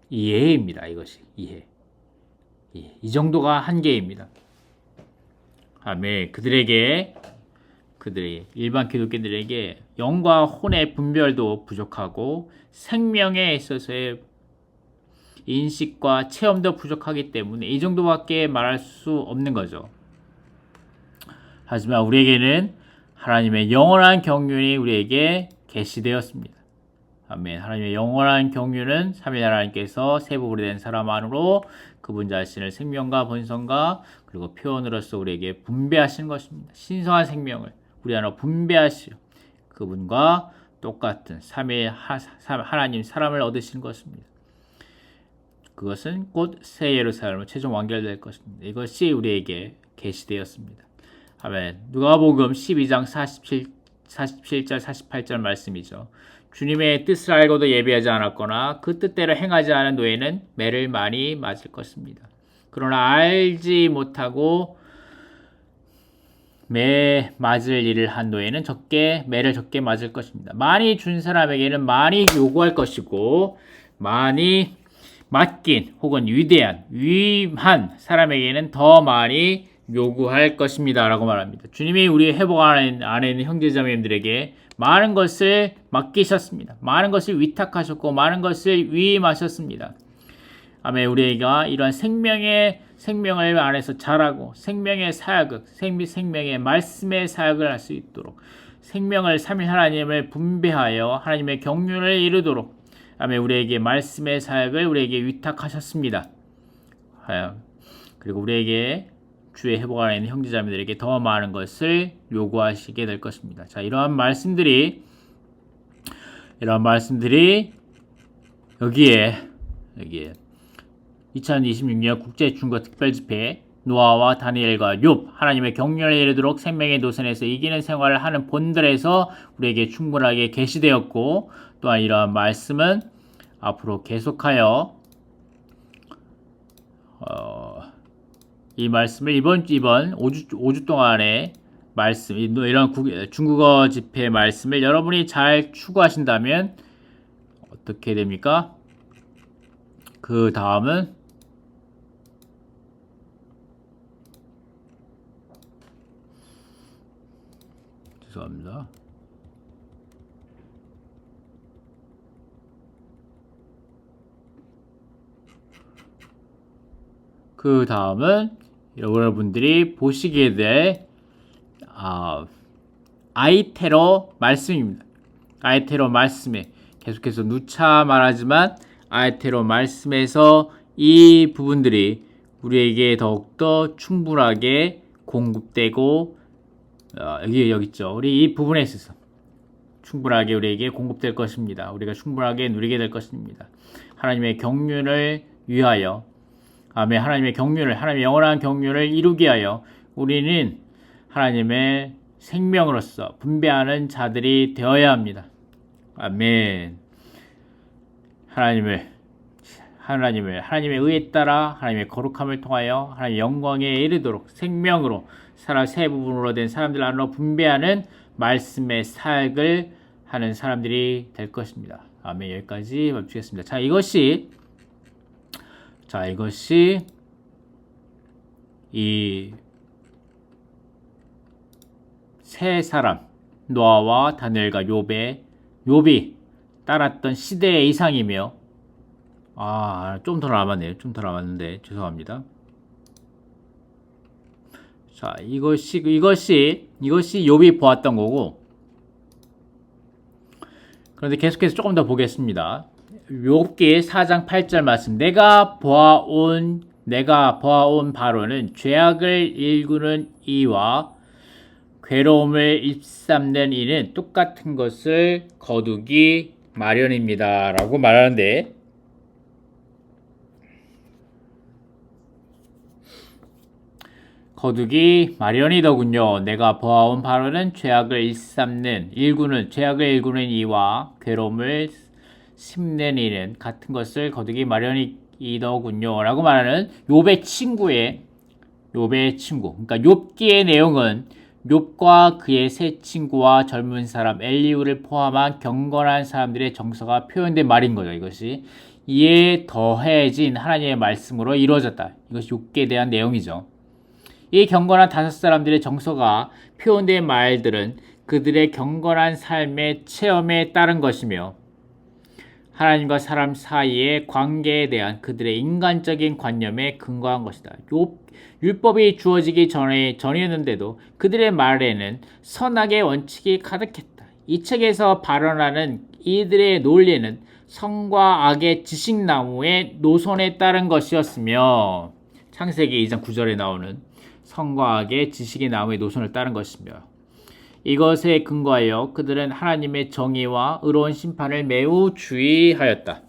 이해입니다. 이것이 이해. 이 정도가 한계입니다. 아멘. 그들의 일반 기독교인들에게 영과 혼의 분별도 부족하고 생명에 있어서의 인식과 체험도 부족하기 때문에 이 정도밖에 말할 수 없는 거죠. 하지만 우리에게는 하나님의 영원한 경륜이 우리에게 계시되었습니다. 아멘. 하나님의 영원한 경륜은 삼위 하나님께서 세 부분이 된 사람 안으로 그분 자신을 생명과 본성과 그리고 표현으로서 우리에게 분배하시는 것입니다. 신성한 생명을 우리 안으로 분배하시어 그분과 똑같은 삼위 하나님 사람을 얻으시는 것입니다. 그것은 곧 새 예루살렘으로 최종 완결될 것입니다. 이것이 우리에게 계시되었습니다. 아멘. 누가복음 12장 47절 48절 말씀이죠. 주님의 뜻을 알고도 예비하지 않았거나 그 뜻대로 행하지 않은 노예는 매를 많이 맞을 것입니다. 그러나 알지 못하고 매 맞을 일을 한 노예는 매를 적게 맞을 것입니다. 많이 준 사람에게는 많이 요구할 것이고 많이 맡긴 혹은 위임한 사람에게는 더 많이 요구할 것입니다. 라고 말합니다. 주님이 우리의 회복 안에 있는 형제자매님들에게 많은 것을 맡기셨습니다. 많은 것을 위탁하셨고 많은 것을 위임하셨습니다. 아멘. 우리가 이러한 생명을 안에서 자라고 생명의 사역을 생명의 말씀의 사역을 할 수 있도록 생명을 삼위 하나님을 분배하여 하나님의 경륜을 이루도록 아멘. 우리에게 말씀의 사역을 우리에게 위탁하셨습니다. 그리고 우리에게 주의 회복 안에 있는 형제자매들에게 더 많은 것을 요구하시게 될 것입니다. 자, 이러한 말씀들이 여기에 2026년 국제 중거 특별 집회 노아와 다니엘과 욥 하나님의 경륜을 이루도록 생명의 도전에서 이기는 생활을 하는 본들에서 우리에게 충분하게 계시되었고 또한 이러한 말씀은 앞으로 계속하여 이 말씀을 이번 5주 동안의 말씀, 이런 중국어 집회 말씀을 여러분이 잘 추구하신다면 어떻게 됩니까? 그 다음은 죄송합니다. 그 다음은 여러분들이 보시게 될 아이테러 말씀입니다. 아이테러 말씀에 계속해서 누차 말하지만 아이테러 말씀에서 이 부분들이 우리에게 더욱더 충분하게 공급되고 여기 있죠. 우리 이 부분에 있어서 충분하게 우리에게 공급될 것입니다. 우리가 충분하게 누리게 될 것입니다. 하나님의 경륜을 위하여 아멘. 하나님의 영원한 경륜을 이루기 위하여 우리는 하나님의 생명으로서 분배하는 자들이 되어야 합니다. 아멘. 하나님의 의에 따라 하나님의 거룩함을 통하여 하나님의 영광에 이르도록 생명으로 살아 세 부분으로 된 사람들 안으로 분배하는 말씀의 사역을 하는 사람들이 될 것입니다. 아멘. 여기까지 멈추겠습니다. 이것이 이 세 사람 노아와 다니엘과 욥이 따랐던 시대의 이상이며 좀 더 남았네요. 좀 더 남았는데 죄송합니다. 자, 이것이 욥이 보았던 거고, 그런데 계속해서 조금 더 보겠습니다. 욥기 4장 8절 말씀. 내가 보아온 바로는 죄악을 일구는 이와 괴로움을 입삼는 이는 똑같은 것을 거두기 마련입니다. 라고 말하는데, 거두기 마련이더군요. 내가 보아온 바로는 죄악을 일구는 이와 괴로움을 심는 이는 같은 것을 거두기 마련이더군요. 라고 말하는 욥의 친구. 그러니까 욥기의 내용은 욥과 그의 세 친구와 젊은 사람 엘리후를 포함한 경건한 사람들의 정서가 표현된 말인 거죠. 이것이 이에 더해진 하나님의 말씀으로 이루어졌다. 이것이 욥기에 대한 내용이죠. 이 경건한 다섯 사람들의 정서가 표현된 말들은 그들의 경건한 삶의 체험에 따른 것이며 하나님과 사람 사이의 관계에 대한 그들의 인간적인 관념에 근거한 것이다. 율법이 주어지기 전이었는데도 그들의 말에는 선악의 원칙이 가득했다. 이 책에서 발언하는 이들의 논리는 선과 악의 지식나무의 노선에 따른 것이었으며, 창세기 2장 9절에 나오는 선과 악의 지식의 나무의 노선을 따른 것이며, 이것에 근거하여 그들은 하나님의 정의와 의로운 심판을 매우 주의하였다.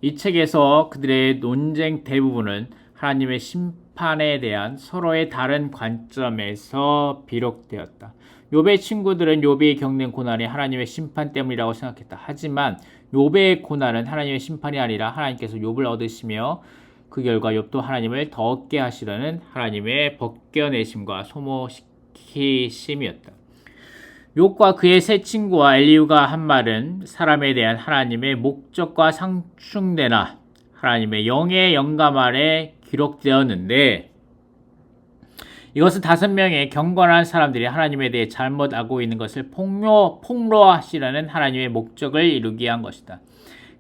이 책에서 그들의 논쟁 대부분은 하나님의 심판에 대한 서로의 다른 관점에서 비록되었다. 욥의 친구들은 욥이 겪는 고난이 하나님의 심판 때문이라고 생각했다. 하지만 욥의 고난은 하나님의 심판이 아니라 하나님께서 욥을 얻으시며 그 결과 욥도 하나님을 더 얻게 하시려는 하나님의 벗겨내심과 소모시키심이었다. 욥과 그의 세 친구와 엘리후가 한 말은 사람에 대한 하나님의 목적과 상충되나 하나님의 영의 영감 아래 기록되었는데, 이것은 5명의 경건한 사람들이 하나님에 대해 잘못 알고 있는 것을 폭로하시려는 하나님의 목적을 이루기 위한 것이다.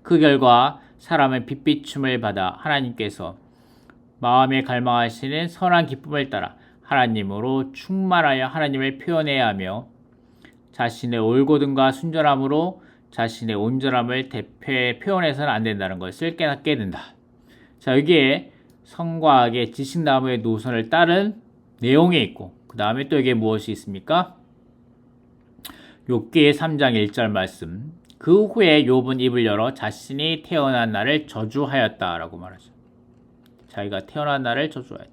그 결과 사람은 빛비춤을 받아 하나님께서 마음에 갈망하시는 선한 기쁨을 따라 하나님으로 충만하여 하나님을 표현해야 하며 자신의 올곧음과 순전함으로 자신의 온전함을 표현해서는 안 된다는 것을 깨닫게 된다. 자, 여기에 선과 악의 지식나무의 노선을 따른 내용이 있고, 그 다음에 또 이게 무엇이 있습니까? 욥기 3장 1절 말씀. 그 후에 욥은 입을 열어 자신이 태어난 날을 저주하였다라고 말하죠. 자기가 태어난 날을 저주하였다.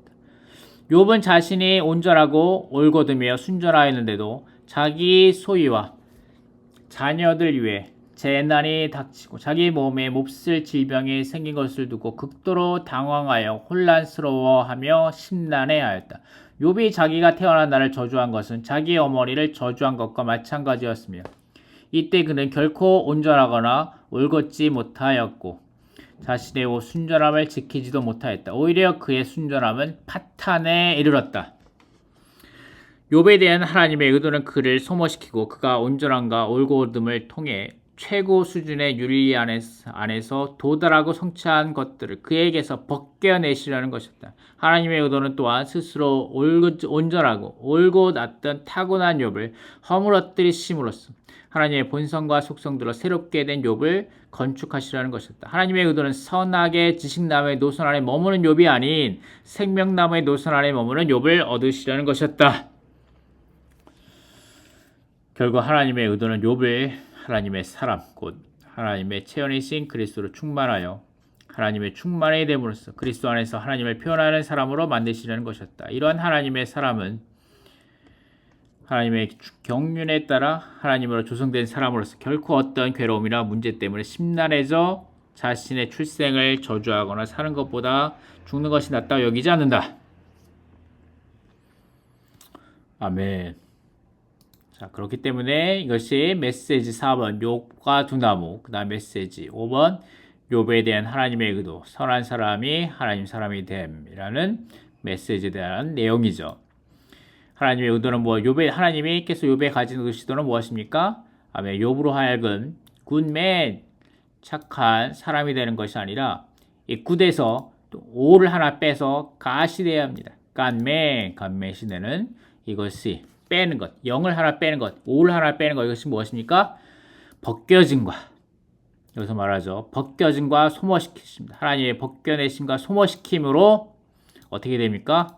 욥은 자신이 온전하고 올곧으며 순전하였는데도 자기 소유와 자녀들 위해 재난이 닥치고 자기 몸에 몹쓸 질병이 생긴 것을 두고 극도로 당황하여 혼란스러워하며 심란해하였다. 욥이 자기가 태어난 날을 저주한 것은 자기 어머니를 저주한 것과 마찬가지였으며, 이때 그는 결코 온전하거나 올곧지 못하였고 자신의 순전함을 지키지도 못하였다. 오히려 그의 순전함은 파탄에 이르렀다. 욥에 대한 하나님의 의도는 그를 소모시키고 그가 온전함과 올곧음을 통해 최고 수준의 윤리 안에서 도달하고 성취한 것들을 그에게서 벗겨내시려는 것이었다. 하나님의 의도는 또한 스스로 온전하고 옳고 낫던 타고난 욥을 허물어뜨리심으로써 하나님의 본성과 속성들로 새롭게 된 욥을 건축하시려는 것이었다. 하나님의 의도는 선악의 지식나무의 노선 아래 머무는 욥이 아닌 생명나무의 노선 아래 머무는 욥을 얻으시려는 것이었다. 결국 하나님의 의도는 욥을 하나님의 사람, 곧 하나님의 체현이신 그리스도로 충만하여 하나님의 충만이 됨으로써 그리스도 안에서 하나님을 표현하는 사람으로 만드시려는 것이었다. 이러한 하나님의 사람은 하나님의 경륜에 따라 하나님으로 조성된 사람으로서 결코 어떤 괴로움이나 문제 때문에 심란해져 자신의 출생을 저주하거나 사는 것보다 죽는 것이 낫다고 여기지 않는다. 아멘. 자, 그렇기 때문에 이것이 메시지 4번 욥과 두나무, 그 다음 메시지 5번 욥에 대한 하나님의 의도, 선한 사람이 하나님 사람이 됨이라는 메시지에 대한 내용이죠. 하나님의 의도는 하나님께서 욥에 가진 의도는 무엇입니까? 아멘. 욥으로 하여금 굿맨, 착한 사람이 되는 것이 아니라 이 굿에서 또 오를 하나 빼서 갓이 되어야 합니다. 갓맨 시대는 이것이 빼는 것, 영을 하나 빼는 것, 오를 하나 빼는 것, 이것이 무엇입니까? 벗겨짐과, 여기서 말하죠. 벗겨짐과 소모시키십니다. 하나님의 벗겨내심과 소모시킴으로 어떻게 됩니까?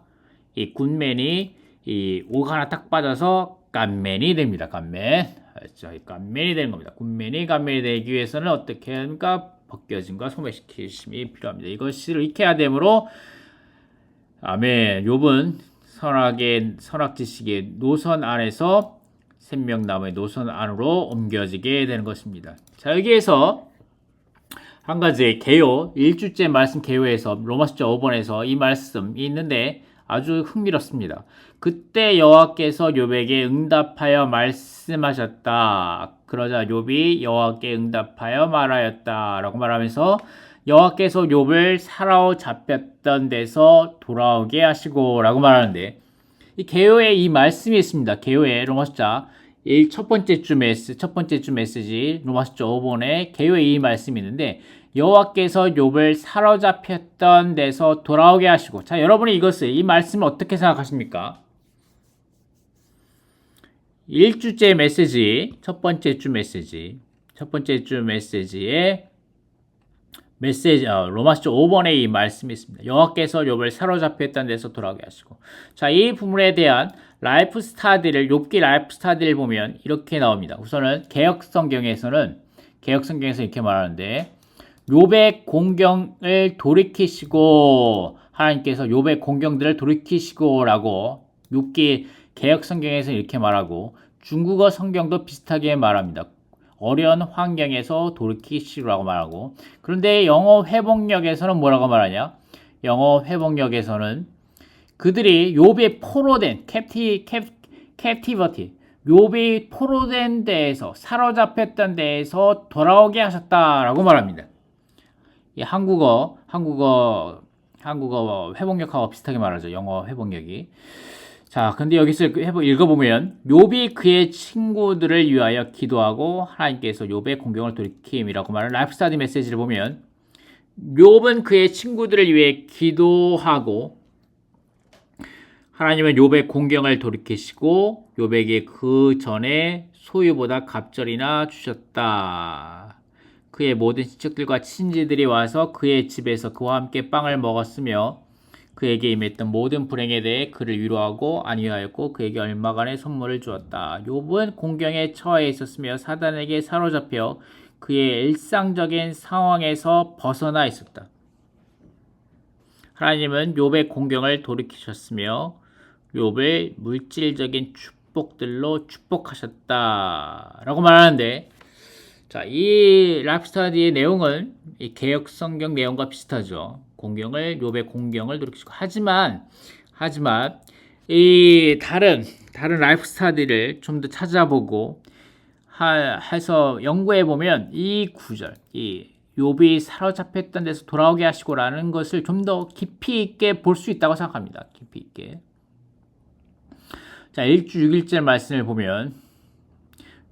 이 굿맨이 이 오가 하나 딱 빠져서 갓맨이 됩니다. 갓맨. 갓맨이 되는 겁니다. 굿맨이 갓맨이 되기 위해서는 어떻게 합니까? 벗겨짐과 소모시키심이 필요합니다. 이것을 익혀야 되므로 아멘. 욥은 선악 지식의 노선 안에서 생명나무의 노선 안으로 옮겨지게 되는 것입니다. 자, 여기에서 한 가지 개요, 1주째 말씀 개요에서 로마서 5번에서 이 말씀이 있는데 아주 흥미롭습니다. 그때 여호와께서 욥에게 응답하여 말씀하셨다. 그러자 욥이 여호와께 응답하여 말하였다라고 말하면서 여호와께서 욥을 사로잡혔던 데서 돌아오게 하시고라고 말하는데 이 개요에 이 말씀이 있습니다. 개요에 로마서 첫 번째 주 메시지 로마서 5번에 개요에 이 말씀이 있는데 여호와께서 욥을 사로잡혔던 데서 돌아오게 하시고, 자, 여러분이 이 말씀을 어떻게 생각하십니까? 1주째 메시지, 첫 번째 주 메시지의 로마서 5번에 이 말씀이 있습니다. 여호와께서 욥을 사로잡혔던 데서 돌아오게 하시고. 자, 이 부분에 대한 욥기 라이프 스타디를 보면 이렇게 나옵니다. 우선은 개역 성경에서는 이렇게 말하는데 욥의 공경을 돌이키시고, 하나님께서 욥의 공경들을 돌이키시고라고 욥기 개역 성경에서 이렇게 말하고 중국어 성경도 비슷하게 말합니다. 어려운 환경에서 돌이키시라고 말하고, 그런데 영어 회복력에서는 뭐라고 말하냐? 영어 회복력에서는 그들이 욥의 포로된 captivity, 욥이 포로된 데에서, 사로잡혔던 데에서 돌아오게 하셨다라고 말합니다. 이 한국어 회복력하고 비슷하게 말하죠. 영어 회복력이. 자, 근데 여기서 읽어보면 욥이 그의 친구들을 위하여 기도하고 하나님께서 욥의 공경을 돌이킴이라고 말하는 라이프 스타디 메시지를 보면 욥은 그의 친구들을 위해 기도하고 하나님은 욥의 공경을 돌이키시고 욥에게 그 전에 소유보다 갑절이나 주셨다. 그의 모든 친척들과 친지들이 와서 그의 집에서 그와 함께 빵을 먹었으며 그에게 임했던 모든 불행에 대해 그를 위로하고 안위하였고 그에게 얼마간의 선물을 주었다. 욥은 공경에 처해 있었으며 사단에게 사로잡혀 그의 일상적인 상황에서 벗어나 있었다. 하나님은 욥의 공경을 돌이키셨으며 욥을 물질적인 축복들로 축복하셨다라고 말하는데, 자, 이 라이프 스타디의 내용은 이 개역 성경 내용과 비슷하죠. 욥의 공경을 돌이키시고, 하지만 이 다른 라이프 스타디를 좀 더 찾아보고 해서 연구해 보면 이 구절, 이 욥이 사로잡혔던 데서 돌아오게 하시고라는 것을 좀 더 깊이 있게 볼 수 있다고 생각합니다. 깊이 있게. 자, 1주 6일절 말씀을 보면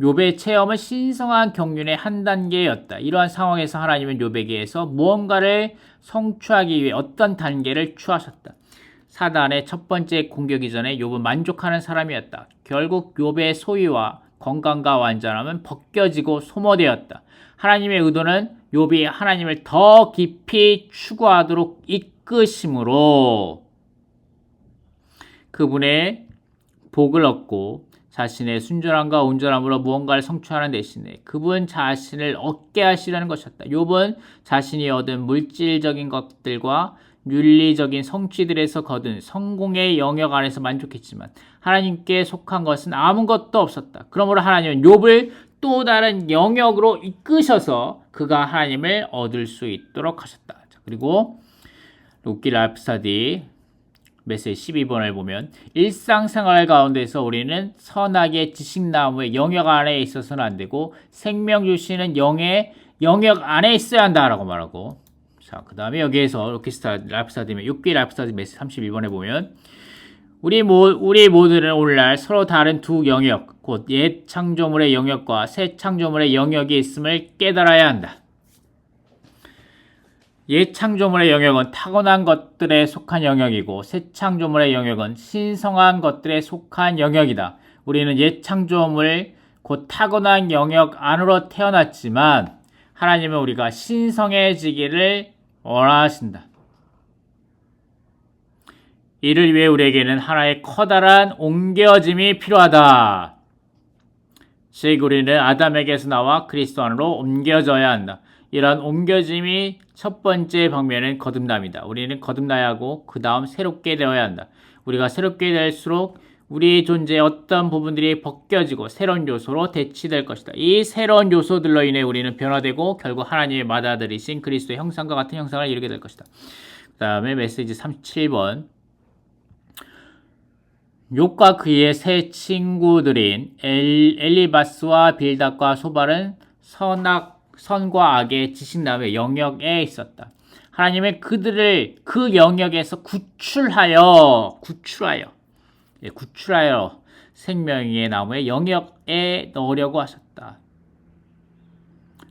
욥의 체험은 신성한 경륜의 한 단계였다. 이러한 상황에서 하나님은 욥에게서 무언가를 성취하기 위해 어떤 단계를 취하셨다. 사단의 첫 번째 공격 이전에 욥은 만족하는 사람이었다. 결국 욥의 소유와 건강과 완전함은 벗겨지고 소모되었다. 하나님의 의도는 욥이 하나님을 더 깊이 추구하도록 이끄심으로 그분의 복을 얻고 자신의 순전함과 온전함으로 무언가를 성취하는 대신에 그분 자신을 얻게 하시려는 것이었다. 욥은 자신이 얻은 물질적인 것들과 윤리적인 성취들에서 거둔 성공의 영역 안에서 만족했지만 하나님께 속한 것은 아무것도 없었다. 그러므로 하나님은 욥을 또 다른 영역으로 이끄셔서 그가 하나님을 얻을 수 있도록 하셨다. 자, 그리고 욥기 라이프 스터디 메시지 12번을 보면 일상생활 가운데서 우리는 선악의 지식나무의 영역 안에 있어서는 안 되고 생명 주시는 영의 영역 안에 있어야 한다라고 말하고, 자, 그 다음에 여기에서 라이프 스터디 욥기 라이프 스터디 메시지 31번에 보면 우리 모두는 오늘날 서로 다른 두 영역, 곧 옛 창조물의 영역과 새 창조물의 영역이 있음을 깨달아야 한다. 옛 창조물의 영역은 타고난 것들에 속한 영역이고 새 창조물의 영역은 신성한 것들에 속한 영역이다. 우리는 옛 창조물, 곧 타고난 영역 안으로 태어났지만 하나님은 우리가 신성해지기를 원하신다. 이를 위해 우리에게는 하나의 커다란 옮겨짐이 필요하다. 즉 우리는 아담에게서 나와 그리스도 안으로 옮겨져야 한다. 이런 옮겨짐이 첫 번째 방면은 거듭남이다. 우리는 거듭나야 하고 그 다음 새롭게 되어야 한다. 우리가 새롭게 될수록 우리의 존재의 어떤 부분들이 벗겨지고 새로운 요소로 대치될 것이다. 이 새로운 요소들로 인해 우리는 변화되고 결국 하나님의 맏아들이신 그리스도의 형상과 같은 형상을 이루게 될 것이다. 그 다음에 메시지 37번. 욥과 그의 세 친구들인 엘리바스와 빌닷과 소발은 선과 악의 지식나무의 영역에 있었다. 하나님은 그들을 그 영역에서 구출하여 생명의 나무의 영역에 넣으려고 하셨다.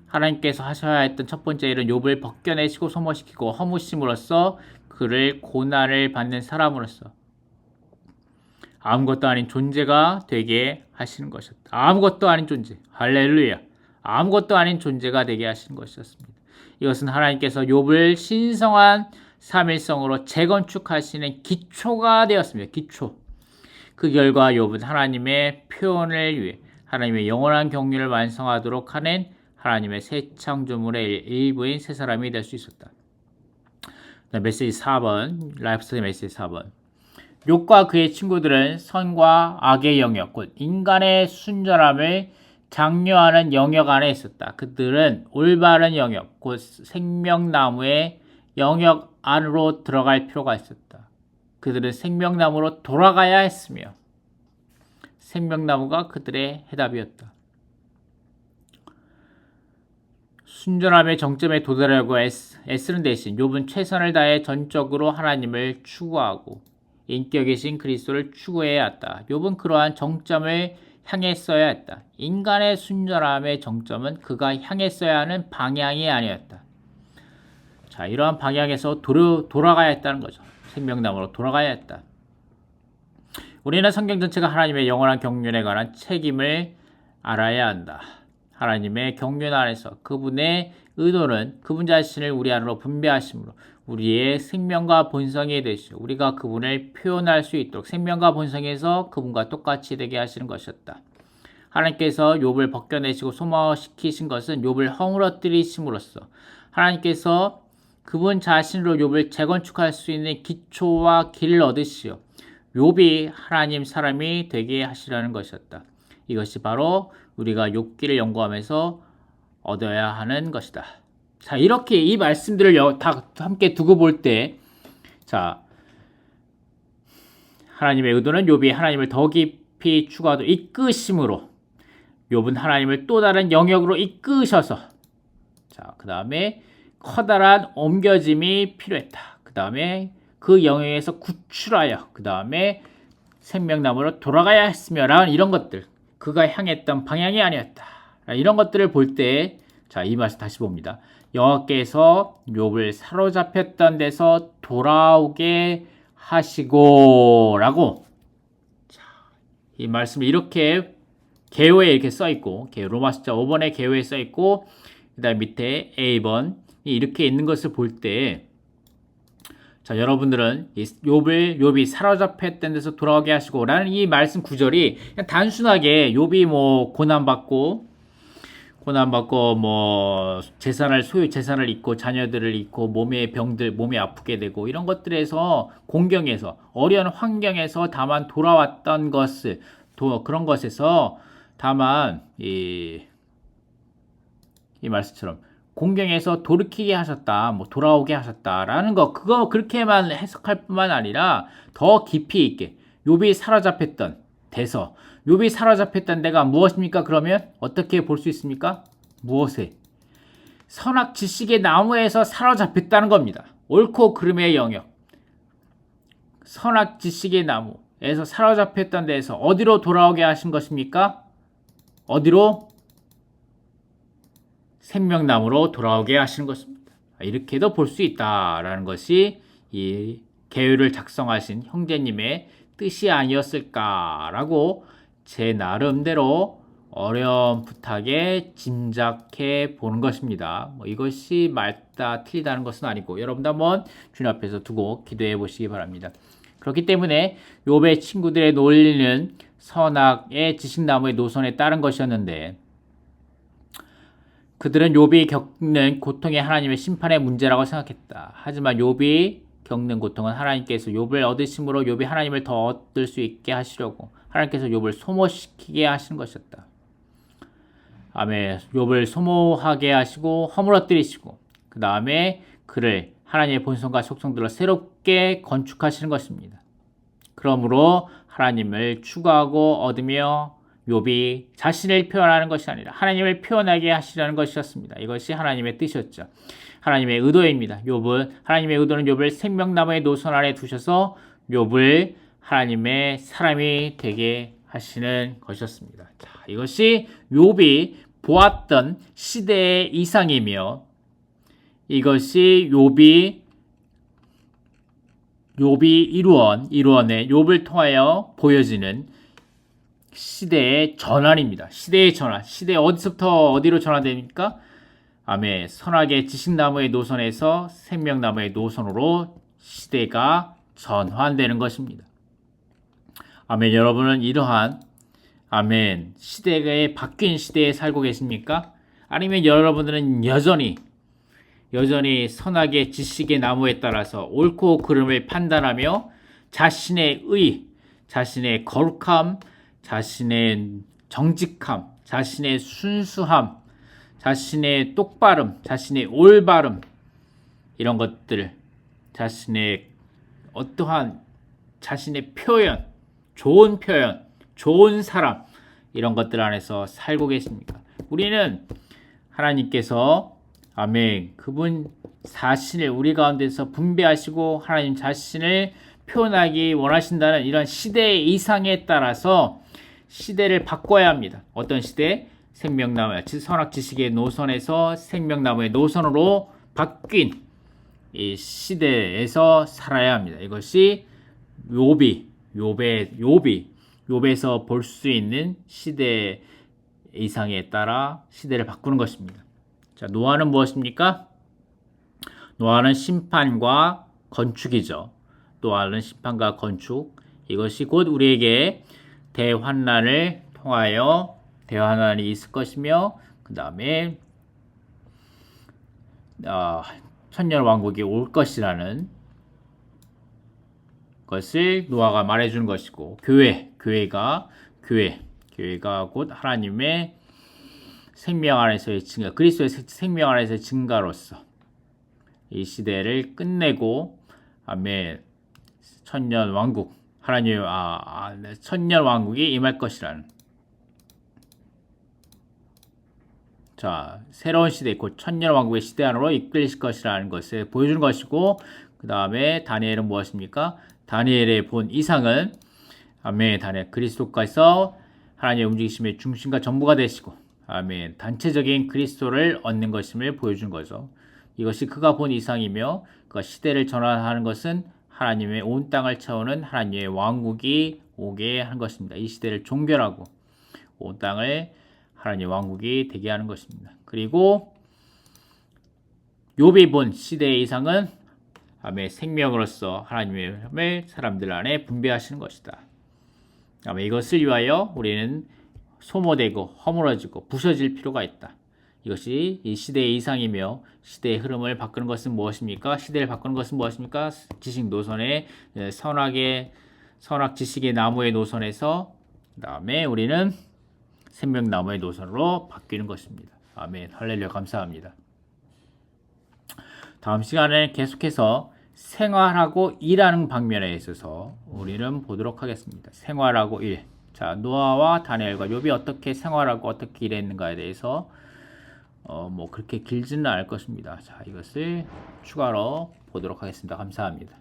하나님께서 하셔야 했던 첫 번째 일은 욥을 벗겨내시고 소모시키고 허무심으로써 그를 고난을 받는 사람으로서 아무것도 아닌 존재가 되게 하시는 것이었다. 아무것도 아닌 존재. 할렐루야. 아무것도 아닌 존재가 되게 하시는 것이었습니다. 이것은 하나님께서 욥을 신성한 삼일성으로 재건축하시는 기초가 되었습니다. 기초. 그 결과 욥은 하나님의 표현을 위해 하나님의 영원한 경륜을 완성하도록 하는 하나님의 새 창조물의 일부인 새 사람이 될 수 있었다. 메시지 4번, 라이프 스토리 메시지 4번. 욥과 그의 친구들은 선과 악의 영역, 곧 인간의 순전함을 장려하는 영역 안에 있었다. 그들은 올바른 영역, 곧 생명나무의 영역 안으로 들어갈 필요가 있었다. 그들은 생명나무로 돌아가야 했으며 생명나무가 그들의 해답이었다. 순전함의 정점에 도달하려고 애쓰는 대신 욥은 최선을 다해 전적으로 하나님을 추구하고 인격이신 그리스도를 추구해야 했다. 욥은 그러한 정점을 향했어야 했다. 인간의 순전함의 정점은 그가 향했어야 하는 방향이 아니었다. 자, 이러한 방향에서 돌아가야 했다는 거죠. 생명나무로 돌아가야 했다. 우리는 성경 전체가 하나님의 영원한 경륜에 관한 책임을 알아야 한다. 하나님의 경륜 안에서 그분의 의도는 그분 자신을 우리 안으로 분배하심으로 우리의 생명과 본성이 되시오. 우리가 그분을 표현할 수 있도록 생명과 본성에서 그분과 똑같이 되게 하시는 것이었다. 하나님께서 욥을 벗겨내시고 소모시키신 것은 욥을 허물어뜨리심으로써 하나님께서 그분 자신으로 욥을 재건축할 수 있는 기초와 길을 얻으시오. 욥이 하나님 사람이 되게 하시라는 것이었다. 이것이 바로 우리가 욥기를 연구하면서 얻어야 하는 것이다. 자, 이렇게 이 말씀들을 다 함께 두고 볼 때, 자, 하나님의 의도는 욥이 하나님을 더 깊이 추구하도록 이끄심으로 욥은 하나님을 또 다른 영역으로 이끄셔서, 자, 그 다음에 커다란 옮겨짐이 필요했다. 그 다음에 그 영역에서 구출하여, 그 다음에 생명나무로 돌아가야 했으며 라는 이런 것들, 그가 향했던 방향이 아니었다. 이런 것들을 볼 때, 자, 이 말씀 다시 봅니다. 여호와께서 욥을 사로잡혔던 데서 돌아오게 하시고 라고, 자, 이 말씀을 이렇게 개요에 이렇게 써 있고, 로마 숫자 5번에 개요에 써 있고, 그 다음 밑에 A번이 이렇게 있는 것을 볼 때, 자, 여러분들은 욥이 사로잡혔던 데서 돌아오게 하시고 라는 이 말씀 구절이 그냥 단순하게 욥이 뭐 고난받고 뭐 소유 재산을 잃고 자녀들을 잃고 몸이 아프게 되고 이런 것들에서 공경에서 어려운 환경에서 다만 돌아왔던 것을 그런 것에서 다만 이 말씀처럼 공경에서 돌이키게 하셨다, 뭐 돌아오게 하셨다라는 거, 그거 그렇게만 해석할 뿐만 아니라 더 깊이 있게 욥이 사로잡혔던 데가 무엇입니까? 그러면 어떻게 볼 수 있습니까? 무엇에? 선악 지식의 나무에서 사로잡혔다는 겁니다. 옳고 그름의 영역. 선악 지식의 나무에서 사로잡혔던 데에서 어디로 돌아오게 하신 것입니까? 어디로? 생명나무로 돌아오게 하시는 것입니다. 이렇게도 볼 수 있다라는 것이 이 계율을 작성하신 형제님의 뜻이 아니었을까라고 제 나름대로 어렴풋하게 짐작해 보는 것입니다. 이것이 맞다 틀리다는 것은 아니고 여러분도 한번 주님 앞에서 두고 기도해 보시기 바랍니다. 그렇기 때문에 욥의 친구들의 논리는 선악의 지식나무의 노선에 따른 것이었는데 그들은 욥이 겪는 고통이 하나님의 심판의 문제라고 생각했다. 하지만 욥이 겪는 고통은 하나님께서 욥을 얻으심으로 욥이 하나님을 더 얻을 수 있게 하시려고 하나님께서 욥을 소모시키게 하신 것이었다. 아멘. 욥을 소모하게 하시고 허물어뜨리시고 그 다음에 그를 하나님의 본성과 속성들로 새롭게 건축하시는 것입니다. 그러므로 하나님을 추구하고 얻으며 욥이 자신을 표현하는 것이 아니라 하나님을 표현하게 하시려는 것이었습니다. 이것이 하나님의 뜻이었죠. 하나님의 의도입니다. 하나님의 의도는 욥을 생명나무의 노선 아래 두셔서 욥을 하나님의 사람이 되게 하시는 것이었습니다. 자, 이것이 욥이 보았던 시대의 이상이며 이것이 욥이 이루어내 욥을 통하여 보여지는 시대의 전환입니다. 시대의 전환. 시대 어디서부터 어디로 전환됩니까? 아멘. 선악의 지식나무의 노선에서 생명나무의 노선으로 시대가 전환되는 것입니다. 아멘. 여러분은 이러한 아멘 시대의 바뀐 시대에 살고 계십니까? 아니면 여러분들은 여전히 선악의 지식의 나무에 따라서 옳고 그름을 판단하며 자신의 의, 자신의 거룩함, 자신의 정직함, 자신의 순수함, 자신의 똑바름, 자신의 올바름 이런 것들, 자신의 어떠한 자신의 표현, 좋은 사람 이런 것들 안에서 살고 계십니까? 우리는 하나님께서 아멘 그분 자신을 우리 가운데서 분배하시고 하나님 자신을 표현하기 원하신다는 이런 시대의 이상에 따라서 시대를 바꿔야 합니다. 어떤 시대? 생명나무, 선악 지식의 노선에서 생명나무의 노선으로 바뀐 이 시대에서 살아야 합니다. 이것이 욥에서 볼 수 있는 시대 이상에 따라 시대를 바꾸는 것입니다. 자, 노아는 무엇입니까? 노아는 심판과 건축이죠. 노아는 심판과 건축. 이것이 곧 우리에게 대환난을 통하여 대환난이 있을 것이며 그 다음에 천년왕국이 올 것이라는 것을 노아가 말해주는 것이고 교회가 곧 하나님의 생명 안에서의 증거, 그리스도의 생명 안에서의 증가로서 이 시대를 끝내고 아멘 천년왕국 하나님의 천년왕국이 임할 것이라는 자 새로운 시대 곧 천년왕국의 시대 안으로 이끌실 것이라는 것을 보여주는 것이고 그 다음에 다니엘은 무엇입니까? 다니엘의 본 이상은 아멘 다니엘 그리스도께서 하나님의 움직이심의 중심과 전부가 되시고 아멘. 단체적인 그리스도를 얻는 것임을 보여준 거죠. 이것이 그가 본 이상이며 그 시대를 전환하는 것은 하나님의 온 땅을 채우는 하나님의 왕국이 오게 한 것입니다. 이 시대를 종결하고 온 땅을 하나님의 왕국이 되게 하는 것입니다. 그리고 욥이 본 시대의 이상은 아멘, 생명으로서 하나님의 사람들 안에 분배하시는 것이다. 아멘, 이것을 위하여 우리는 소모되고 허물어지고 부서질 필요가 있다. 이것이 이 시대의 이상이며 시대의 흐름을 바꾸는 것은 무엇입니까? 시대를 바꾸는 것은 무엇입니까? 지식 노선의 선악 지식의 나무의 노선에서 그다음에 우리는 생명나무의 노선으로 바뀌는 것입니다. 아멘. 할렐루야. 감사합니다. 다음 시간에 계속해서 생활하고 일하는 방면에 있어서 우리는 보도록 하겠습니다. 생활하고 일. 자, 노아와 다니엘과 욥이 어떻게 생활하고 어떻게 일했는가에 대해서 그렇게 길지는 않을 것입니다. 자, 이것을 추가로 보도록 하겠습니다. 감사합니다.